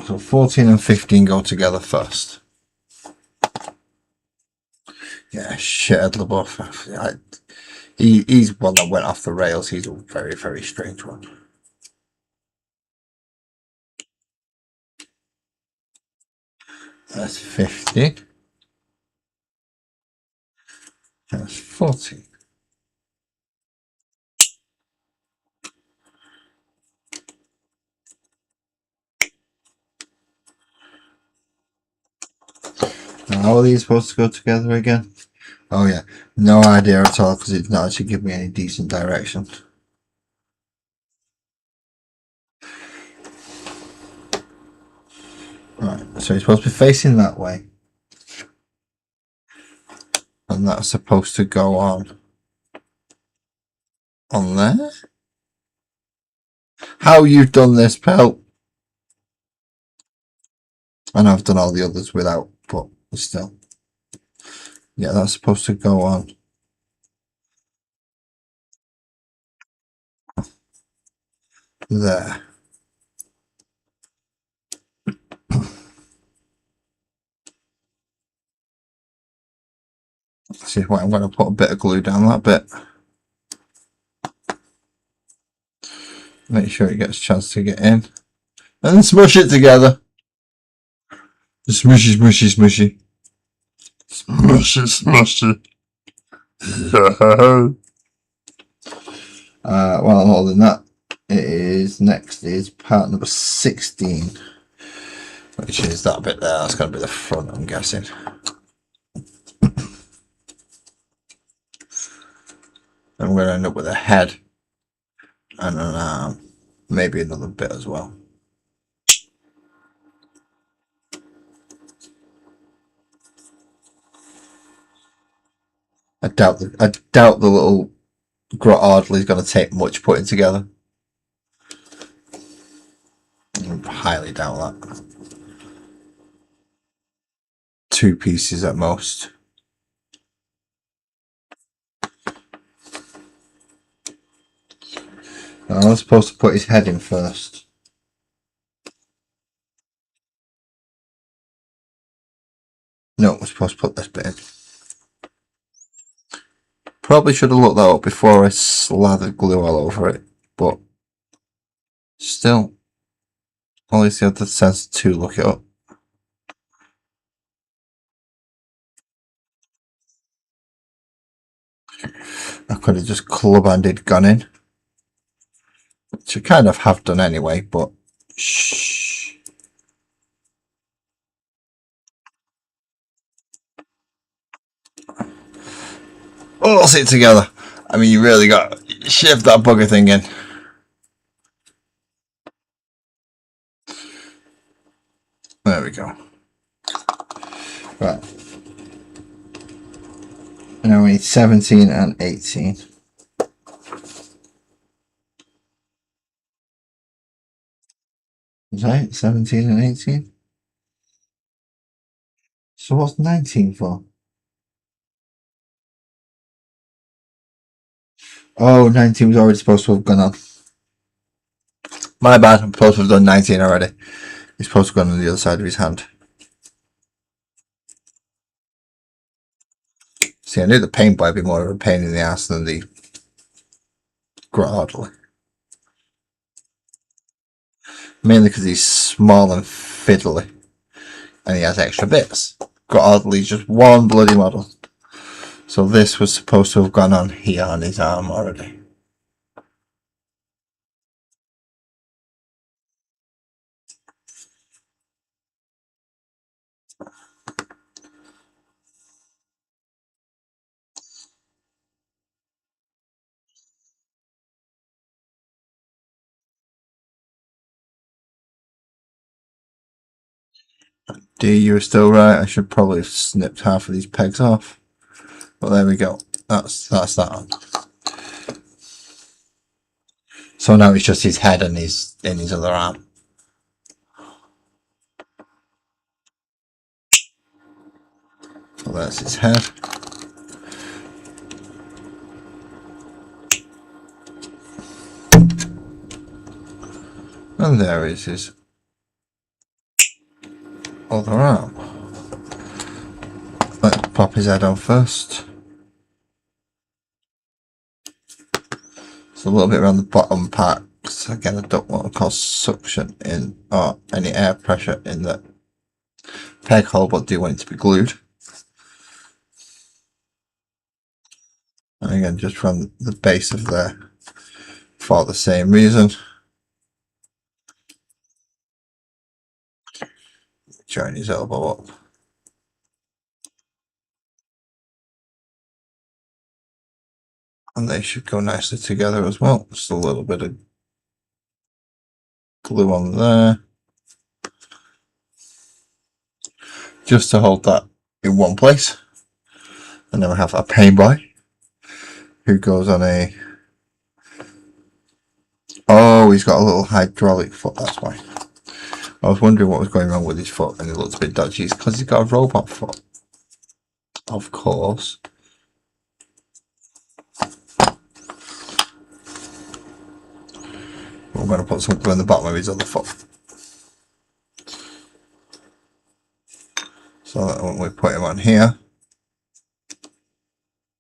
So 14 and 15 go together first. Yeah, shit, LaBeouf. He's one that went off the rails. He's a very, very strange one. That's 15. That's 14. Now, how are these supposed to go together again? Oh yeah, no idea at all because it's not actually giving me any decent direction. Right, so he's supposed to be facing that way. And that's supposed to go on there? How you've done this, pal? And I've done all the others without, but still. Yeah, that's supposed to go on there. See what, I'm going to put a bit of glue down that bit. Make sure it gets a chance to get in. And smush it together. Smushy, smushy, smushy. Smushy, smushy. Well, I'm holding that. It is next is part number 16, which is that bit there. That's going to be the front, I'm guessing. And we're going to end up with a head and an arm, maybe another bit as well. I doubt the little Grot Ardley is going to take much putting together. I highly doubt that. 2 pieces at most. I was supposed to put his head in first. No, we're supposed to put this bit in. Probably should have looked that up before I slathered glue all over it, but still, at least you had the sense to look it up. I could have just club-handed gone in, which I kind of have done anyway, but shh. Oh, let's sit together. I mean, you really got to shift that bugger thing in. There we go. Right. Now we need 17 and 18. Is that it? 17 and 18? So what's 19 for? Oh, 19 was already supposed to have gone on. My bad, I'm supposed to have done 19 already. He's supposed to have gone on the other side of his hand. See, I knew the paint might be more of a pain in the ass than the Grot Ardley. Mainly because he's small and fiddly. And he has extra bits. Grot Ardley's just one bloody model. So this was supposed to have gone on here on his arm already. D, you were still right. I should probably have snipped half of these pegs off. But there we go. That's that on. So now it's just his head and his other arm. So that's his head. And there is his other arm. Let's pop his head on first. So a little bit around the bottom part. So again, I don't want to cause suction in or any air pressure in the peg hole, but do want it to be glued. And again, just from the base of there for the same reason. Join his elbow up. And they should go nicely together as well. Just a little bit of glue on there. Just to hold that in one place. And then we have a paint boy who goes on a... Oh, he's got a little hydraulic foot, that's why. I was wondering what was going on with his foot and it looked a bit dodgy. It's because he's got a robot foot. Of course. We're going to put some glue on the bottom of his other foot. So that when we put him on here,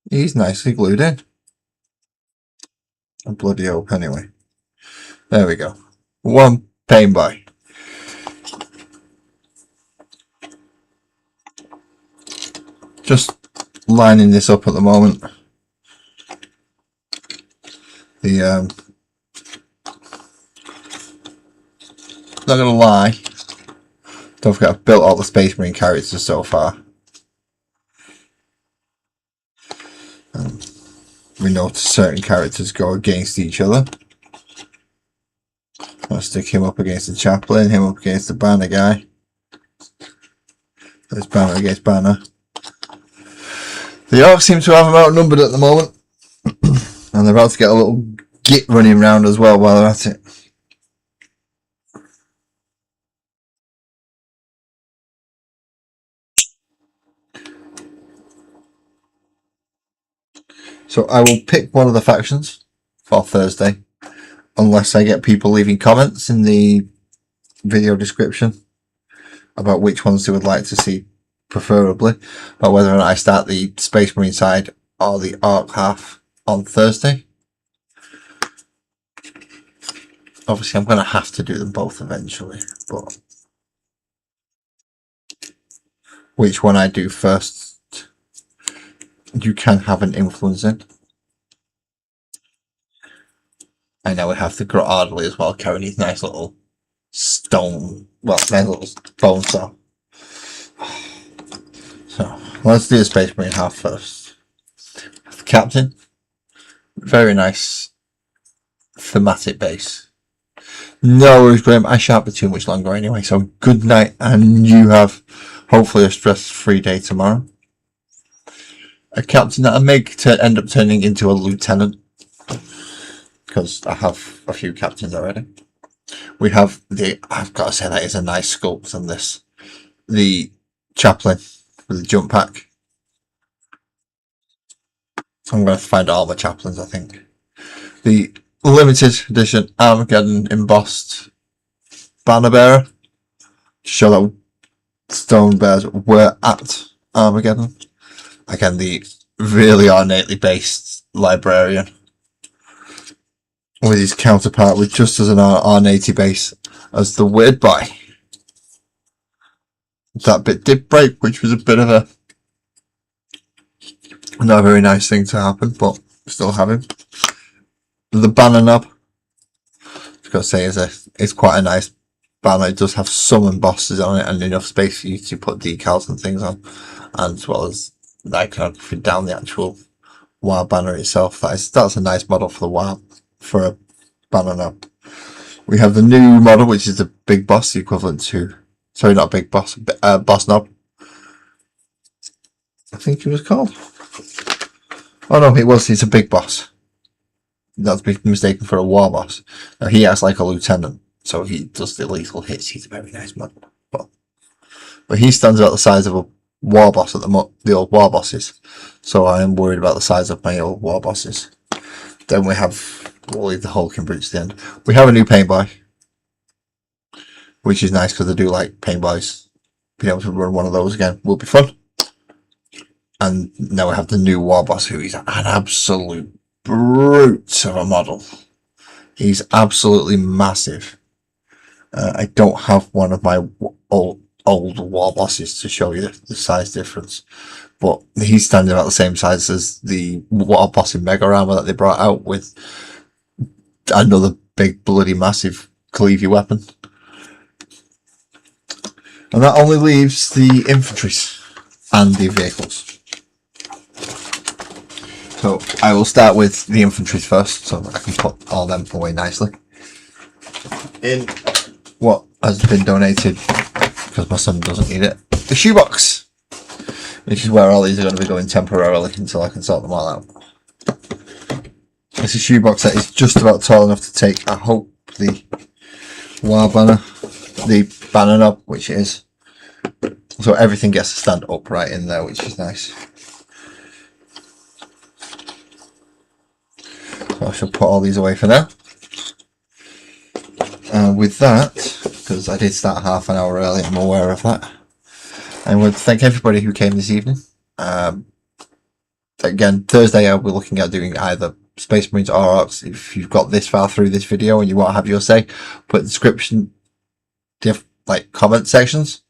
he's nicely glued in. I bloody hope anyway. There we go. One paint by. Just lining this up at the moment. The not gonna lie, don't forget I've built all the Space Marine characters so far. We know certain characters go against each other. I'll stick him up against the Chaplain, him up against the Banner guy. There's Banner against Banner. The Orcs seem to have them outnumbered at the moment. And they're about to get a little git running around as well while they're at it. So I will pick one of the factions for Thursday, unless I get people leaving comments in the video description about which ones they would like to see, preferably, about whether or not I start the Space Marine side or the Orc half on Thursday. Obviously, I'm going to have to do them both eventually, but which one I do first, you can have an influence in. I know we have the Grot Ardley as well, carrying his nice little stone, well, nice little bone saw. So, let's do the Space Marine half first. The Captain, very nice thematic base. No worries, Graham, I shan't be too much longer anyway, so good night, and you have hopefully a stress-free day tomorrow. A captain that I may end up turning into a lieutenant, because I have a few captains already. We have I've got to say that is a nice sculpt on this. The Chaplain with the jump pack. I'm going to find all the Chaplains, I think. The limited edition Armageddon embossed banner bearer, to show that stone bears were at Armageddon. Again, the really ornately based librarian with his counterpart with just as an ornate base as the Weird Boy. That bit did break, which was a bit of a not a very nice thing to happen, but still have him. The banner knob, I've got to say, is quite a nice banner. It does have some embossers on it and enough space for you to put decals and things on, and as well as the iconography down the actual WoW banner itself. That's a nice model for the WoW, for a banner knob. We have the new model, which is the big boss, the equivalent to, sorry, not big boss, boss knob, I think he was called. Oh no, it's a big boss. Not to be mistaken for a war boss. Now, he acts like a lieutenant, so he does the lethal hits. He's a very nice man. But he stands about the size of a war boss at the old war bosses. So I am worried about the size of my old war bosses. Then we'll leave the Hulk and Brutes at the end. We have a new paint boy, which is nice because I do like paint boys. Being able to run one of those again will be fun. And now we have the new war boss, who is an absolute brute of a model. He's absolutely massive. I don't have one of my old war bosses to show you the size difference, but he's standing about the same size as the war boss in Mega Armor that they brought out, with another big bloody massive cleavy weapon. And that only leaves the infantries and the vehicles. So I will start with the infantry first, so I can put all them away nicely in what has been donated, because my son doesn't need it, the shoebox, which is where all these are going to be going temporarily until I can sort them all out. It's a shoebox that is just about tall enough to take, I hope, the WoW banner, the banner knob, which it is, so everything gets to stand upright in there, which is nice. So I shall put all these away for now. With that, because I did start half an hour early, I'm aware of that. I would thank everybody who came this evening. Again, Thursday I'll be looking at doing either Space Marines or Orcs. If you've got this far through this video and you want to have your say, put description, like comment sections.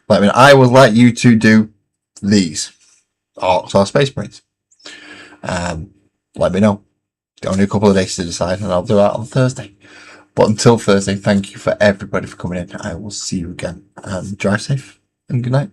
Let me know. I would like you to do these Orcs or Space Marines. Let me know. only a couple of days to decide, and I'll do that on Thursday. But until Thursday, thank you for everybody for coming in. I will see you again. Drive safe and good night.